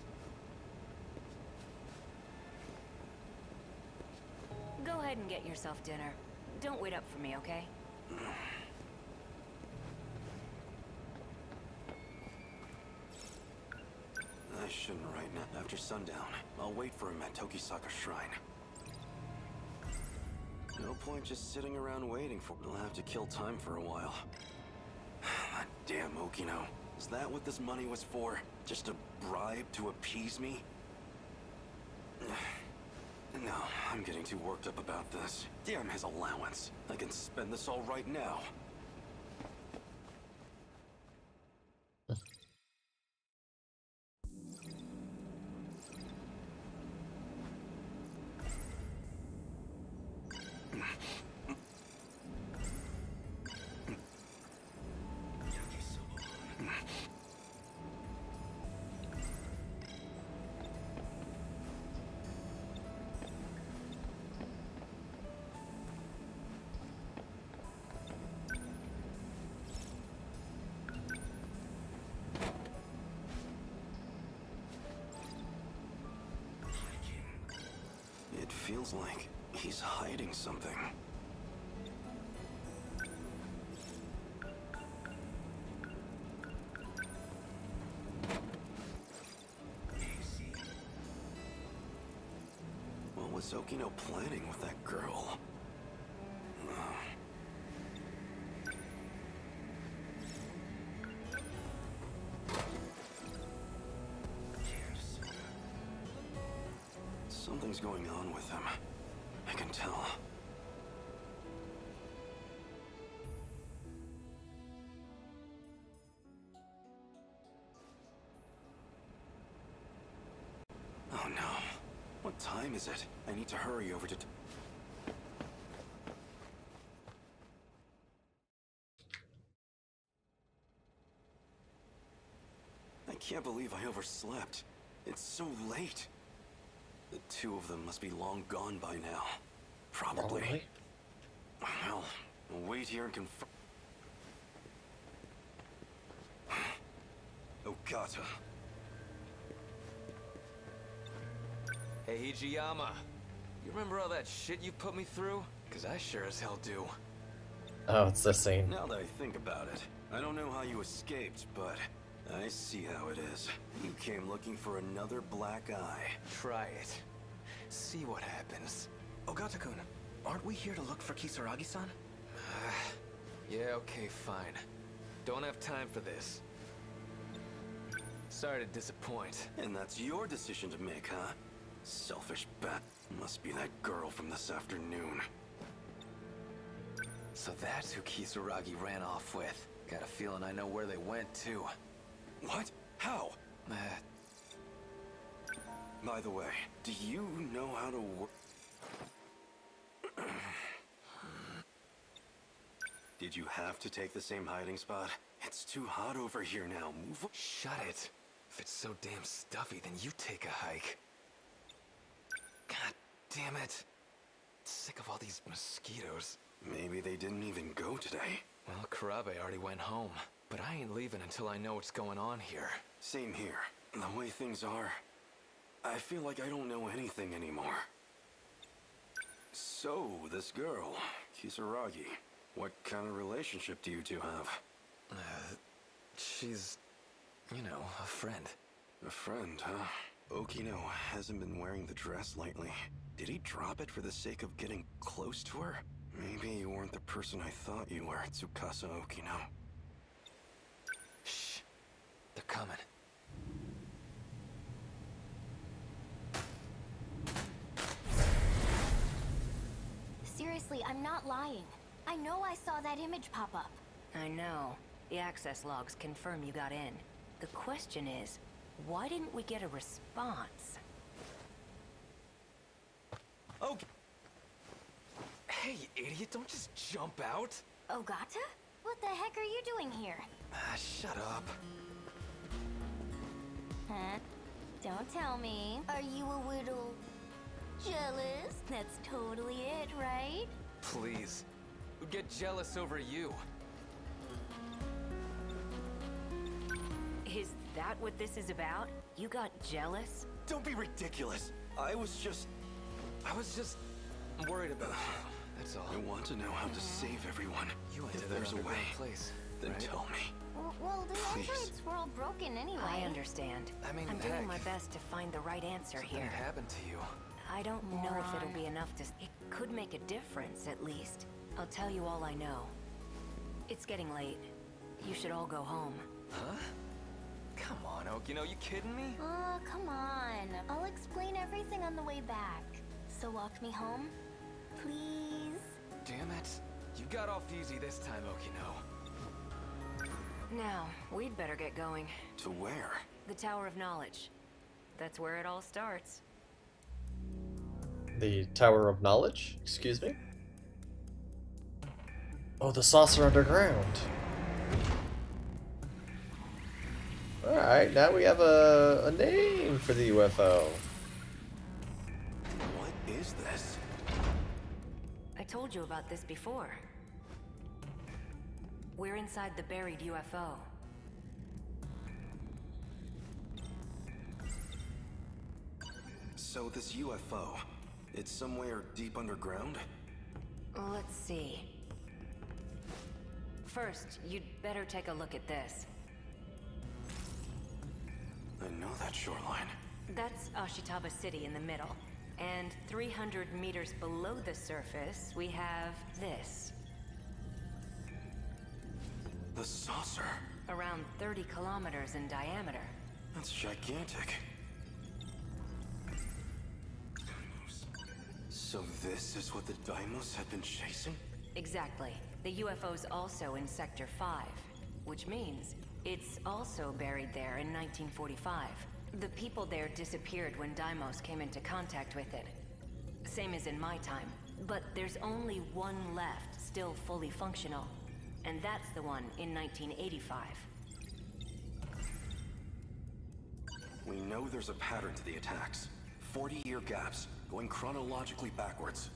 Go ahead and get yourself dinner. Don't wait up for me, okay? I shouldn't right now. After sundown, I'll wait for him at Tokisaka Shrine. No point just sitting around waiting for him. I'll have to kill time for a while. That damn Okino. Is that what this money was for? Just a bribe to appease me? No, I'm getting too worked up about this. Damn his allowance. I can spend this all right now. It feels like he's hiding something. What was Okino planning with that girl? Something's going on with him. I can tell. Oh no. What time is it? I need to hurry over to... I can't believe I overslept. It's so late. The two of them must be long gone by now. Probably. Well, I'll wait here and confirm. Okata. Hey, Hijiyama. You remember all that shit you put me through? Because I sure as hell do. Oh, it's the same. Now that I think about it, I don't know how you escaped, but I see how it is. You came looking for another black eye. Try it. see what happens. Ogata-kun, aren't we here to look for Kisaragi-san? Yeah, okay, fine. Don't have time for this. Sorry to disappoint. And that's your decision to make, huh? Selfish bat. Must be that girl from this afternoon. So that's who Kisaragi ran off with. Got a feeling I know where they went, too. What? How? By the way, do you know how to work? Did you have to take the same hiding spot? It's too hot over here now. Move. Shut it. If it's so damn stuffy, then you take a hike. God damn it. Sick of all these mosquitoes. Maybe they didn't even go today. Well, Karabe already went home. But I ain't leaving until I know what's going on here. Same here. The way things are, I feel like I don't know anything anymore. So, this girl, Kisaragi, what kind of relationship do you two have? She's, you know, a friend. A friend, huh? Okino hasn't been wearing the dress lately. Did he drop it for the sake of getting close to her? Maybe you weren't the person I thought you were, Tsukasa Okino. Shh. They're coming. Seriously, I'm not lying. I know I saw that image pop up. I know. The access logs confirm you got in. The question is, why didn't we get a response? Oh! Hey, idiot, don't just jump out! Ogata? What the heck are you doing here? Shut up. Huh? Don't tell me. Are you a little jealous? That's totally it, right? Please. Who'd get jealous over you? Is that what this is about? You got jealous? Don't be ridiculous. I was just worried about you. That's all. I want to know how to save everyone. If there's a way, then right? tell me. Well, the Please. androids were all broken anyway. I understand. I mean, I'm doing my best to find the right answer something here. happened to you. I don't know if it'll be enough to... It could make a difference, at least. I'll tell you all I know. It's getting late. You should all go home. Huh? Come on, Okino, you kidding me? Oh, come on. I'll explain everything on the way back. So walk me home, please. Damn it. You got off easy this time, Okino. Now, we'd better get going. To where? The Tower of Knowledge. That's where it all starts. The Tower of Knowledge? Excuse me? Oh, the saucer underground. Alright, now we have a name for the UFO. What is this? I told you about this before. We're inside the buried UFO. So this UFO, it's somewhere deep underground? Let's see. First, you'd better take a look at this. I know that shoreline. That's Ashitaba City in the middle. And 300 meters below the surface, we have this. The saucer. Around 30 kilometers in diameter. That's gigantic. So this is what the Daimos have been chasing? Exactly. The UFO's also in Sector 5, which means it's also buried there in 1945. The people there disappeared when Daimos came into contact with it. Same as in my time. But there's only one left, still fully functional. And that's the one in 1985. We know there's a pattern to the attacks. 40-year gaps, going chronologically backwards.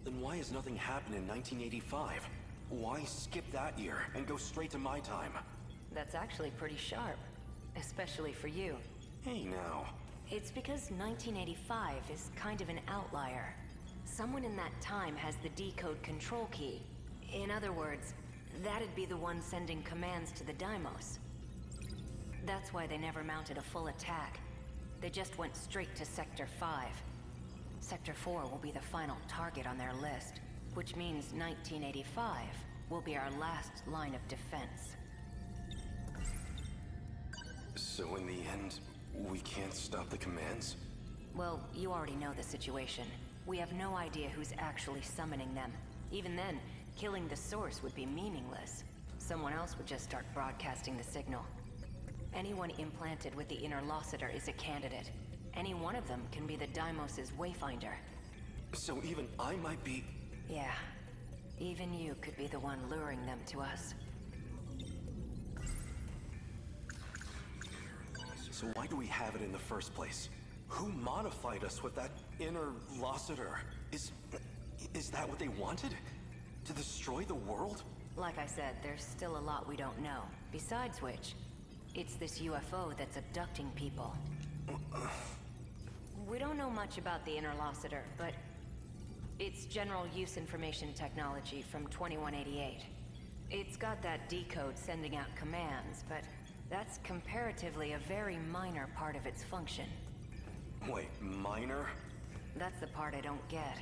Then why has nothing happened in 1985? Why skip that year and go straight to my time? That's actually pretty sharp. Especially for you. Hey now. It's because 1985 is kind of an outlier. Someone in that time has the decode control key. In other words, that'd be the one sending commands to the Daimos. That's why they never mounted a full attack. They just went straight to Sector 5. Sector 4 will be the final target on their list, which means 1985 will be our last line of defense. So in the end, we can't stop the commands? Well, you already know the situation. We have no idea who's actually summoning them. Even then, killing the source would be meaningless. Someone else would just start broadcasting the signal. Anyone implanted with the inner Lossiter is a candidate. Any one of them can be the Deimos' wayfinder. So even I might be... Yeah. Even you could be the one luring them to us. So why do we have it in the first place? Who modified us with that inner Lossiter? Is that what they wanted? To destroy the world? Like I said, there's still a lot we don't know. Besides which, it's this UFO that's abducting people. We don't know much about the inner Lossiter, but it's general use information technology from 2188. It's got that decode sending out commands, but that's comparatively a very minor part of its function. Wait, minor? That's the part I don't get.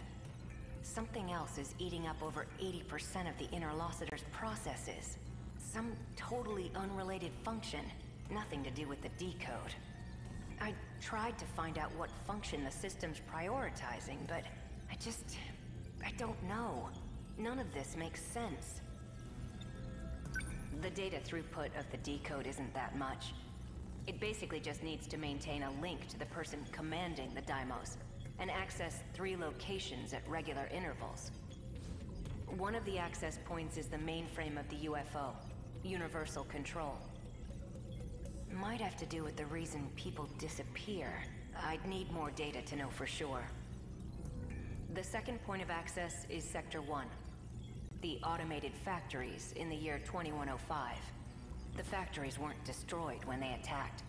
Something else is eating up over 80% of the inner Lossiter's processes. Some totally unrelated function, nothing to do with the decode. I tried to find out what function the system's prioritizing, but I don't know. None of this makes sense. The data throughput of the decode isn't that much. It basically just needs to maintain a link to the person commanding the Deimos, and access 3 locations at regular intervals. One of the access points is the mainframe of the UFO, Universal Control. Might have to do with the reason people disappear. I'd need more data to know for sure. The second point of access is Sector 1. The automated factories in the year 2105. The factories weren't destroyed when they attacked.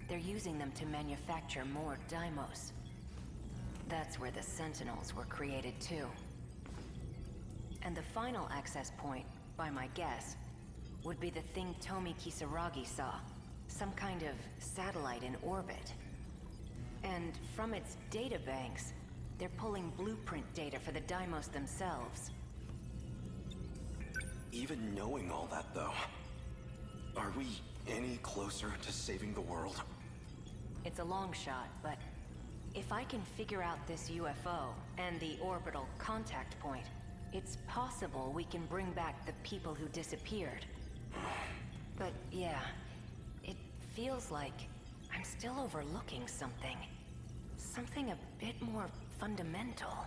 They're using them to manufacture more Deimos. That's where the Sentinels were created too. And the final access point, by my guess, would be the thing Tomi Kisaragi saw. Some kind of satellite in orbit. And from its databanks, they're pulling blueprint data for the Deimos themselves. Even knowing all that, though, are we any closer to saving the world? It's a long shot, but if I can figure out this UFO and the orbital contact point, it's possible we can bring back the people who disappeared. But yeah, it feels like I'm still overlooking something. Something a bit more fundamental.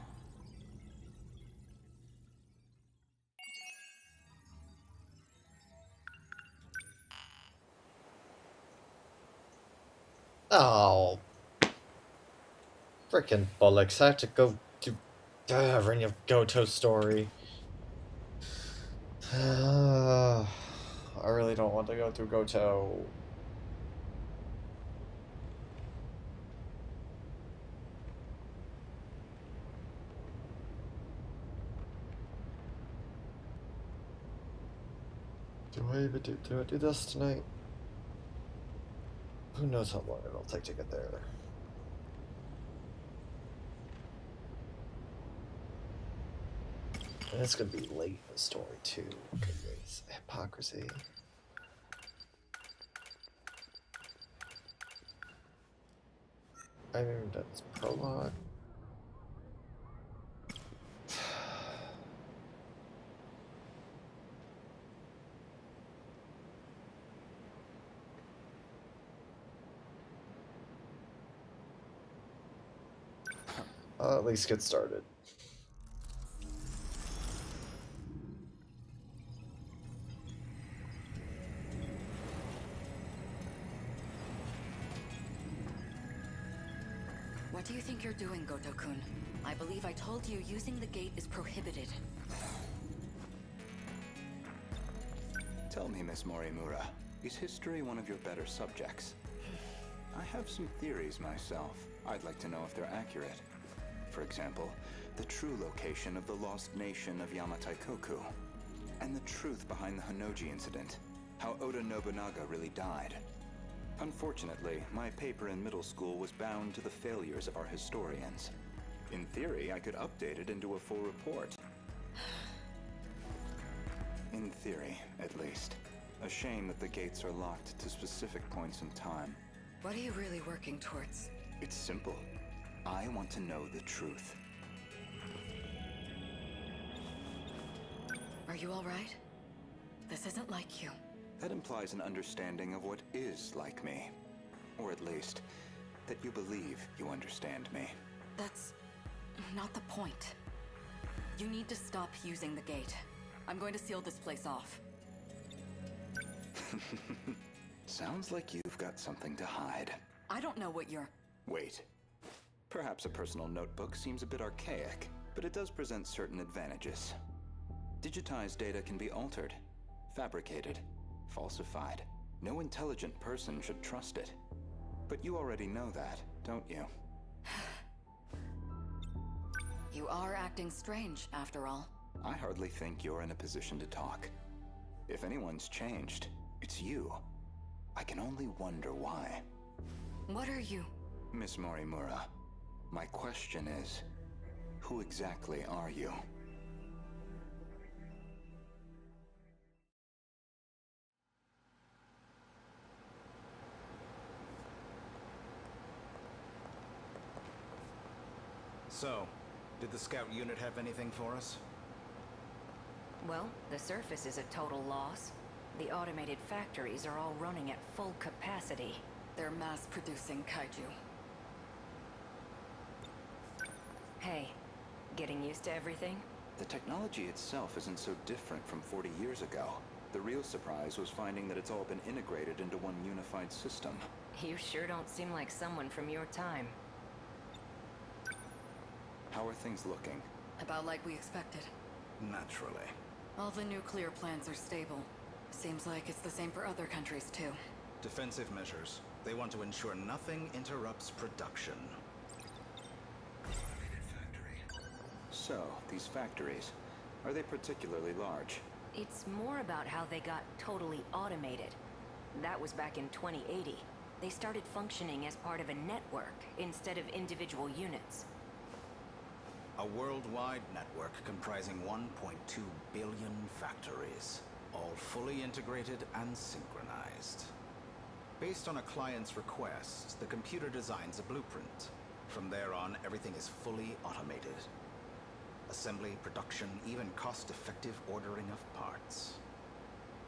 Oh. Frickin' bollocks. I have to go to Ring of Goto story. I really don't want to go through Goto. Do I do this tonight? Who knows how long it'll take to get there. And it's gonna be late in the story too. Goodness. Hypocrisy. I haven't even done this prologue. I'll at least get started. What do you think you're doing, Goto-kun? I believe I told you using the gate is prohibited. Tell me, Miss Morimura, is history one of your better subjects? I have some theories myself. I'd like to know if they're accurate. For example, the true location of the lost nation of Yamatai-koku, and the truth behind the Honnouji incident, how Oda Nobunaga really died. Unfortunately, my paper in middle school was bound to the failures of our historians. In theory, I could update it into a full report. In theory, at least. A shame that the gates are locked to specific points in time. What are you really working towards? It's simple. I want to know the truth. Are you all right? This isn't like you. That implies an understanding of what is like me. Or at least, that you believe you understand me. That's not the point. You need to stop using the gate. I'm going to seal this place off. Sounds like you've got something to hide. I don't know what you're... Wait. Perhaps a personal notebook seems a bit archaic, but it does present certain advantages. Digitized data can be altered, fabricated, falsified. No intelligent person should trust it. But you already know that, don't you? You are acting strange, after all. I hardly think you're in a position to talk. If anyone's changed, it's you. I can only wonder why. What are you? Miss Morimura, my question is, who exactly are you? So, did the scout unit have anything for us? Well, the surface is a total loss. The automated factories are all running at full capacity. They're mass-producing kaiju. Hey, getting used to everything? The technology itself isn't so different from 40 years ago. The real surprise was finding that it's all been integrated into one unified system. You sure don't seem like someone from your time. How are things looking? About like we expected. Naturally. All the nuclear plants are stable. Seems like it's the same for other countries, too. Defensive measures. They want to ensure nothing interrupts production. So, these factories, are they particularly large? It's more about how they got totally automated. That was back in 2080. They started functioning as part of a network instead of individual units. A worldwide network comprising 1.2 billion factories, all fully integrated and synchronized. Based on a client's request, the computer designs a blueprint. From there on, everything is fully automated. Assembly, production, even cost-effective ordering of parts.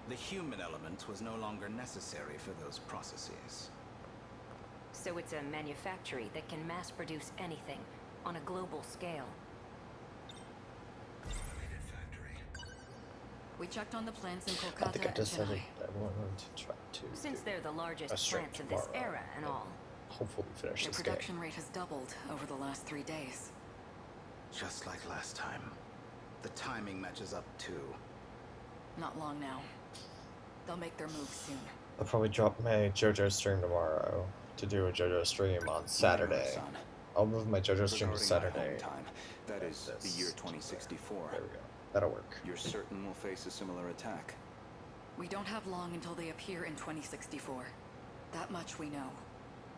The human element was no longer necessary for those processes. So it's a manufactory that can mass-produce anything, on a global scale. We checked on the plants in I think Kolkata I and decided Chennai. I wanted to try to Since they're the a largest stream plants of this tomorrow era and all. hopefully finish Their this production game. rate has doubled over the last 3 days. Just like last time. The timing matches up too. Not long now. They'll make their move soon. I'll probably drop my JoJo stream tomorrow to do a JoJo stream on Saturday. I'll move my JoJo stream to Regarding my Saturday. home time, that is the year 2064. There we go. That'll work. You're certain we'll face a similar attack? We don't have long until they appear in 2064. That much we know.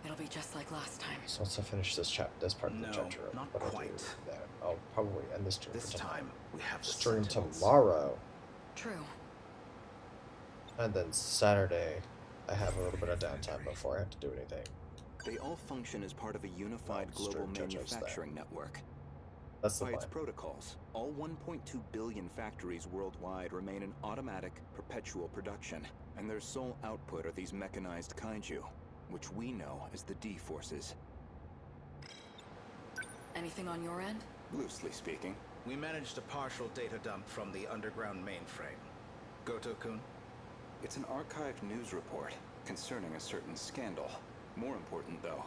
It'll be just like last time. So once I finish this this part of the chapter, not what I'll do quite. then I'll probably end the stream This for tonight. time, we have the Stream Sentinels. tomorrow, True. and then Saturday, I have a little bit of downtime before I have to do anything. They all function as part of a unified global manufacturing network. That's the By its plan. protocols, all 1.2 billion factories worldwide remain in automatic, perpetual production, and their sole output are these mechanized kaiju, which we know as the D-forces. Anything on your end? Loosely speaking. We managed a partial data dump from the underground mainframe. Goto-kun? It's an archived news report concerning a certain scandal. More important, though,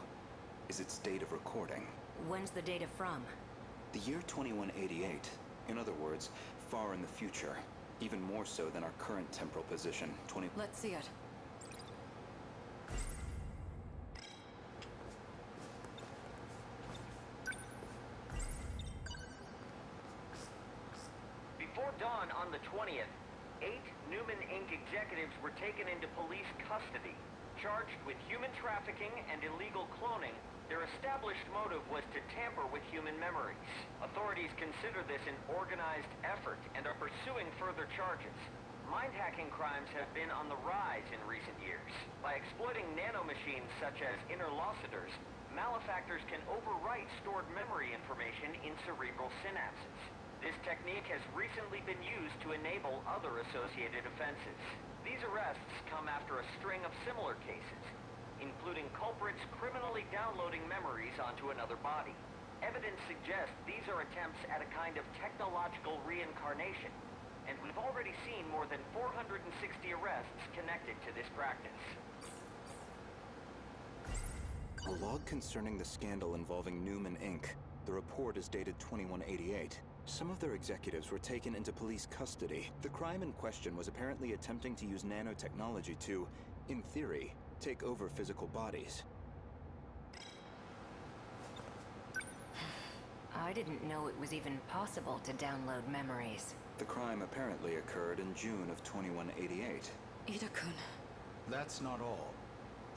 is its date of recording. When's the data from? The year 2188. In other words, far in the future. Even more so than our current temporal position, Let's see it. Before dawn on the 20th, 8 Newman Inc. executives were taken into police custody, charged with human trafficking and illegal cloning, Their established motive was to tamper with human memories. Authorities consider this an organized effort and are pursuing further charges. Mind-hacking crimes have been on the rise in recent years. By exploiting nanomachines such as interlocutors, malefactors can overwrite stored memory information in cerebral synapses. This technique has recently been used to enable other associated offenses. These arrests come after a string of similar cases, including culprits criminally downloading memories onto another body. Evidence suggests these are attempts at a kind of technological reincarnation, and we've already seen more than 460 arrests connected to this practice. A log concerning the scandal involving Newman Inc. The report is dated 2188. Some of their executives were taken into police custody. The crime in question was apparently attempting to use nanotechnology to, in theory, take over physical bodies. I didn't know it was even possible to download memories. The crime apparently occurred in June of 2188. Ida-kun. That's not all.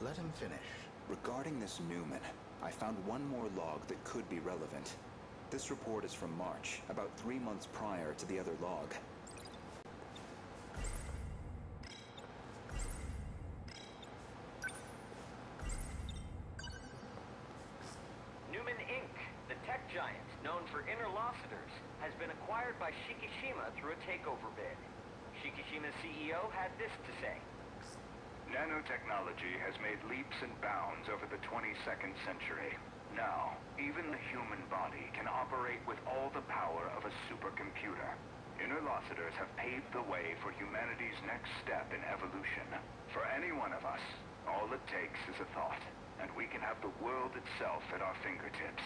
Let him finish. Regarding this Newman, I found one more log that could be relevant. This report is from March, about 3 months prior to the other log. Newman Inc., the tech giant known for interlocutors, has been acquired by Shikishima through a takeover bid. Shikishima's CEO had this to say. Nanotechnology has made leaps and bounds over the 22nd century. Now, even the human body can operate with all the power of a supercomputer. Interlocutors have paved the way for humanity's next step in evolution. For any one of us, all it takes is a thought, and we can have the world itself at our fingertips.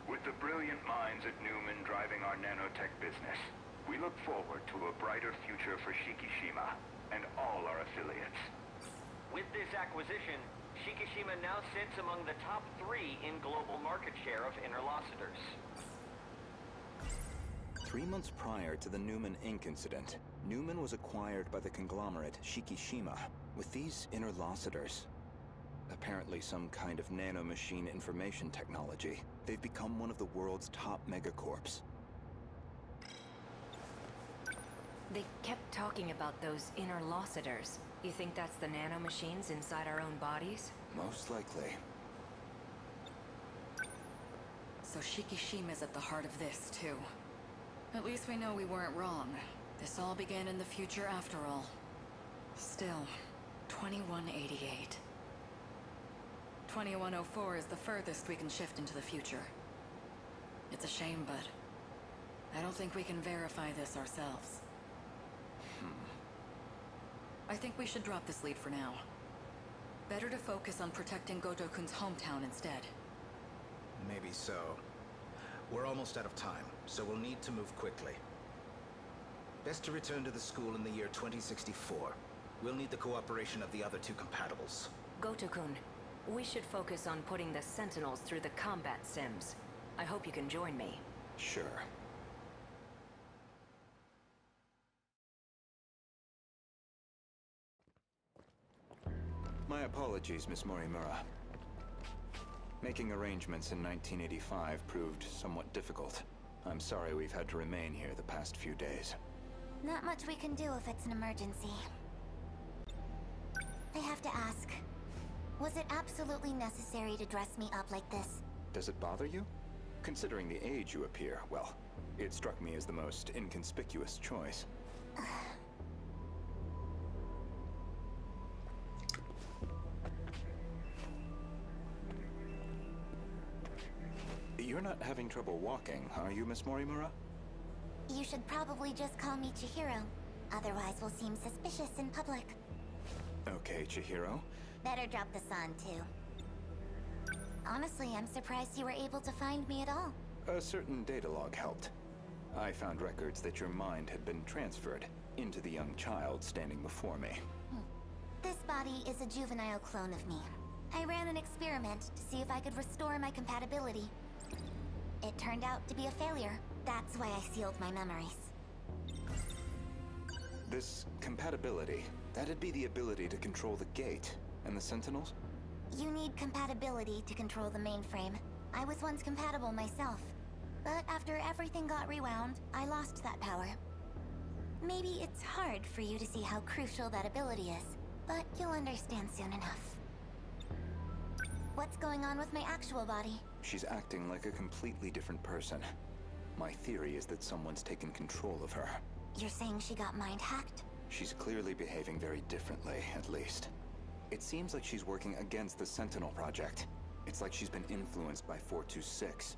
With the brilliant minds at Newman driving our nanotech business, we look forward to a brighter future for Shikishima and all our affiliates. With this acquisition, Shikishima now sits among the top 3 in global market share of interlocutors. 3 months prior to the Newman Inc. incident, Newman was acquired by the conglomerate Shikishima. With these interlocutors, apparently some kind of nanomachine information technology, they've become one of the world's top megacorps. They kept talking about those interlocutors. You think that's the nanomachines inside our own bodies? Most likely. So Shikishima's at the heart of this, too. At least we know we weren't wrong. This all began in the future after all. Still, 2188. 2104 is the furthest we can shift into the future. It's a shame, but I don't think we can verify this ourselves. I think we should drop this lead for now. Better to focus on protecting Gojo-kun's hometown instead. Maybe so. We're almost out of time, so we'll need to move quickly. Best to return to the school in the year 2064. We'll need the cooperation of the other 2 compatibles. Gojo-kun, we should focus on putting the Sentinels through the combat sims. I hope you can join me. Sure. My apologies, Miss Morimura. Making arrangements in 1985 proved somewhat difficult. I'm sorry we've had to remain here the past few days. Not much we can do if it's an emergency. I have to ask, was it absolutely necessary to dress me up like this? Does it bother you? Considering the age you appear, well, it struck me as the most inconspicuous choice. You're not having trouble walking, are you, Miss Morimura? You should probably just call me Chihiro. Otherwise we'll seem suspicious in public. Okay, Chihiro. Better drop the san, too. Honestly, I'm surprised you were able to find me at all. A certain data log helped. I found records that your mind had been transferred into the young child standing before me. This body is a juvenile clone of me. I ran an experiment to see if I could restore my compatibility. It turned out to be a failure. That's why I sealed my memories. This compatibility, that'd be the ability to control the gate and the Sentinels? You need compatibility to control the mainframe. I was once compatible myself. But after everything got rewound, I lost that power. Maybe it's hard for you to see how crucial that ability is, but you'll understand soon enough. What's going on with my actual body? She's acting like a completely different person. My theory is that someone's taken control of her. You're saying she got mind-hacked? She's clearly behaving very differently, at least. It seems like she's working against the Sentinel project. It's like she's been influenced by 426.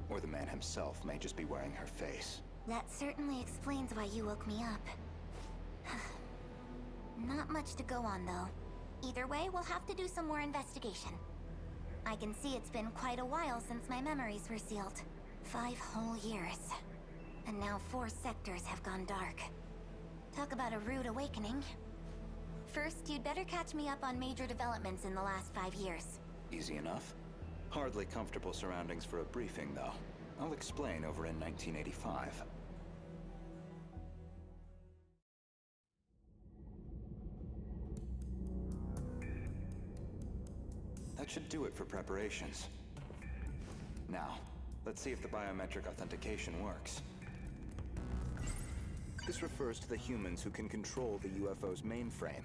Or the man himself may just be wearing her face. That certainly explains why you woke me up. Not much to go on, though. Either way, we'll have to do some more investigation. I can see it's been quite a while since my memories were sealed. 5 whole years. And now 4 sectors have gone dark. Talk about a rude awakening. First, you'd better catch me up on major developments in the last 5 years. Easy enough. Hardly comfortable surroundings for a briefing, though. I'll explain over in 1985. That should do it for preparations. Now, let's see if the biometric authentication works. This refers to the humans who can control the UFO's mainframe.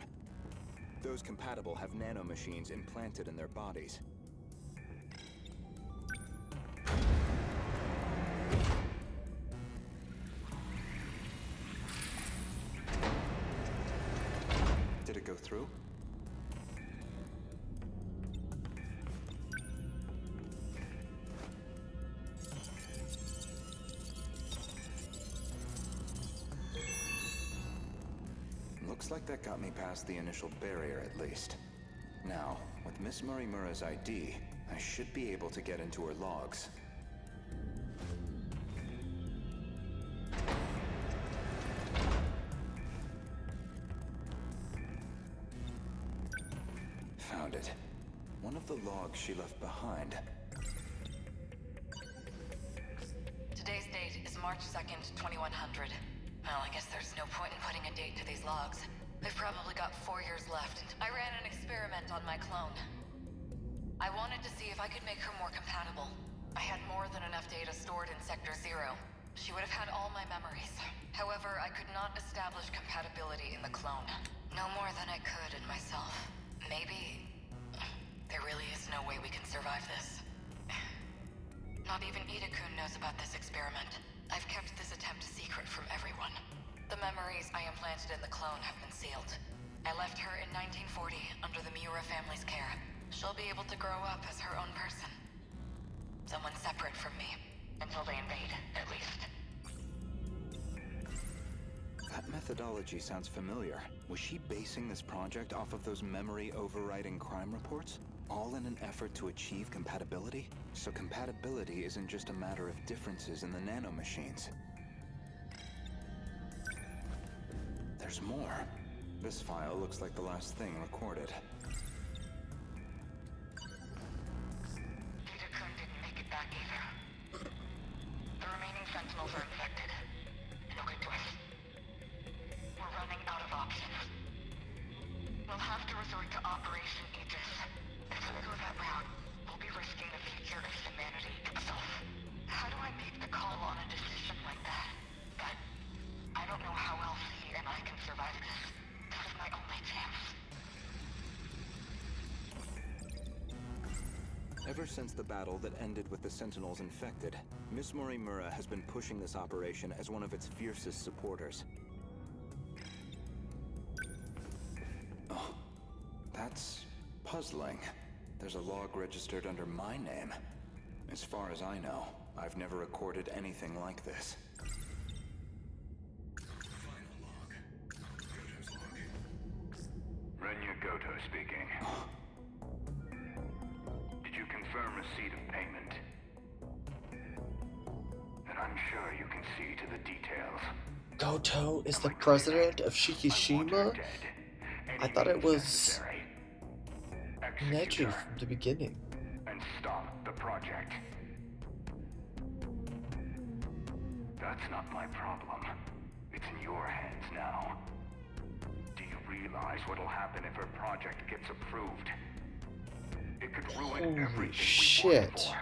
Those compatible have nanomachines implanted in their bodies. Did it go through? Looks like that got me past the initial barrier, at least. Now, with Miss Morimura's ID, I should be able to get into her logs. Found it. One of the logs she left behind. Today's date is March 2nd, 2100. Well, I guess there's no point in putting a date to these logs. They've probably got 4 years left. I ran an experiment on my clone. I wanted to see if I could make her more compatible. I had more than enough data stored in Sector 0. She would have had all my memories. However, I could not establish compatibility in the clone. No more than I could in myself. Maybe there really is no way we can survive this. Not even Ida-kun knows about this experiment. I've kept this attempt secret from everyone. The memories I implanted in the clone have been sealed. I left her in 1940 under the Miura family's care. She'll be able to grow up as her own person. Someone separate from me. Until they invade, at least. That methodology sounds familiar. Was she basing this project off of those memory overriding crime reports? All in an effort to achieve compatibility? So compatibility isn't just a matter of differences in the nanomachines. There's more. This file looks like the last thing recorded. Ida-kun didn't make it back either. The remaining Sentinels are infected. No good to us. We're running out of options. We'll have to resort to Operation Aegis. If we go that route, we'll be risking the future of humanity itself. How do I make the call on a decision like that? But I don't know how else he and I can survive this. This is my only chance. Ever since the battle that ended with the Sentinels infected, Miss Morimura has been pushing this operation as one of its fiercest supporters. Oh, that's puzzling. There's a log registered under my name. As far as I know, I've never recorded anything like this. Renya Goto speaking. Did you confirm receipt of payment? And I'm sure you can see to the details. Goto is the president of Shikishima? I thought it was Neji from the beginning. And stop the project. That's not my problem. It's in your hands now. Do you realize what'll happen if her project gets approved? It could ruin everything shit. we worked for.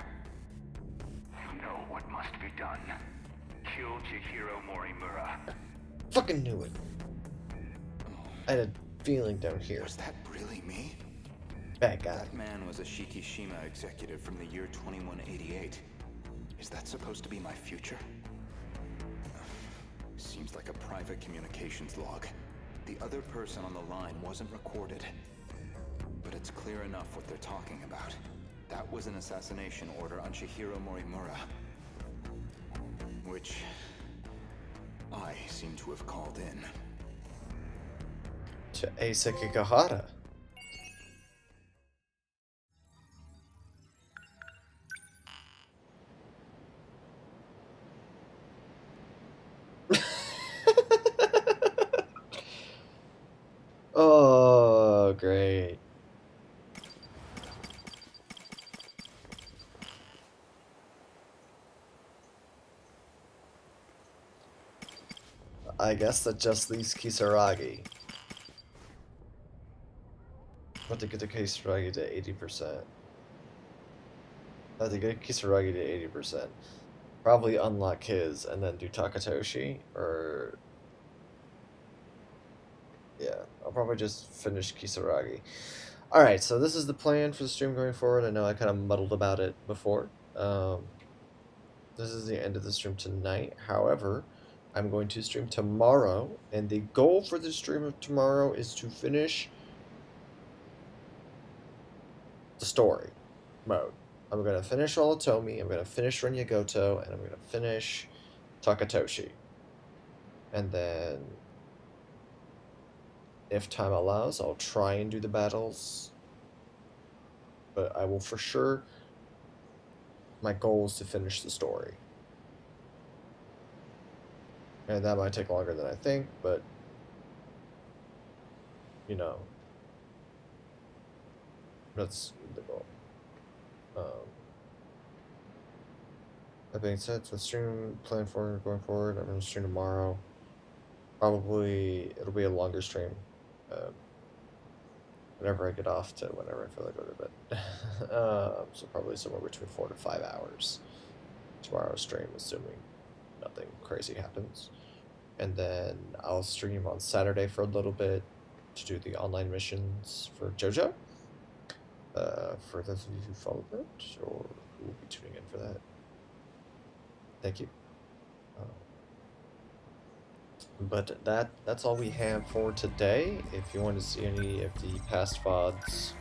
You know what must be done. Kill Chihiro Morimura. Fucking knew it. I had a feeling down here. Was that really me? Bad guy. That man was a Shikishima executive from the year 2188. Is that supposed to be my future? Seems like a private communications log. The other person on the line wasn't recorded. But it's clear enough what they're talking about. That was an assassination order on Chihiro Morimura. Which I seem to have called in. To Asa Kikahara. Oh, great. I guess that just leaves Kisaragi. But to get the Kisaragi to 80%. I have to get Kisaragi to 80%. Probably unlock his and then do Takatoshi, or... yeah, I'll probably just finish Kisaragi. Alright, so this is the plan for the stream going forward. I know I kind of muddled about it before. This is the end of the stream tonight. However, I'm going to stream tomorrow, and the goal for the stream of tomorrow is to finish the story mode. I'm going to finish Olatomi, I'm going to finish Renyagoto, and I'm going to finish Takatoshi. And then, if time allows, I'll try and do the battles. But I will for sure... my goal is to finish the story. And that might take longer than I think, but... you know... that's the goal. That being said, so the stream plan for going forward, I'm going to stream tomorrow. Probably, it'll be a longer stream. Whenever I get off to whenever I feel like going to bed. So probably somewhere between 4 to 5 hours. Tomorrow's stream, assuming nothing crazy happens. And then I'll stream on Saturday for a little bit to do the online missions for JoJo. For those of you who follow that, or who will be tuning in for that. Thank you. But that's all we have for today. If you want to see any of the past VODs,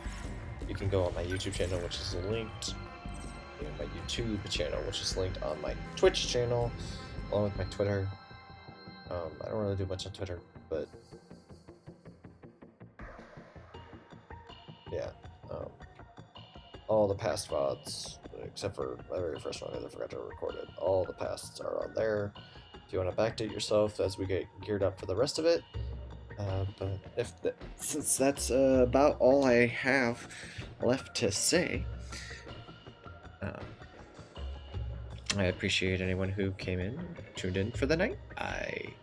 you can go on my YouTube channel, which is linked, and my YouTube channel, which is linked on my Twitch channel, along with my Twitter. I don't really do much on Twitter, but yeah, all the past VODs, except for my very first one, because I forgot to record it. All the pasts are on there. If you want to backdate yourself as we get geared up for the rest of it. But since that's about all I have left to say, I appreciate anyone who came in, tuned in for the night. I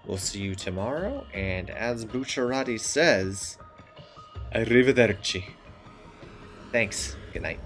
will see you tomorrow, and as Bucciarati says, arrivederci. Thanks. Good night.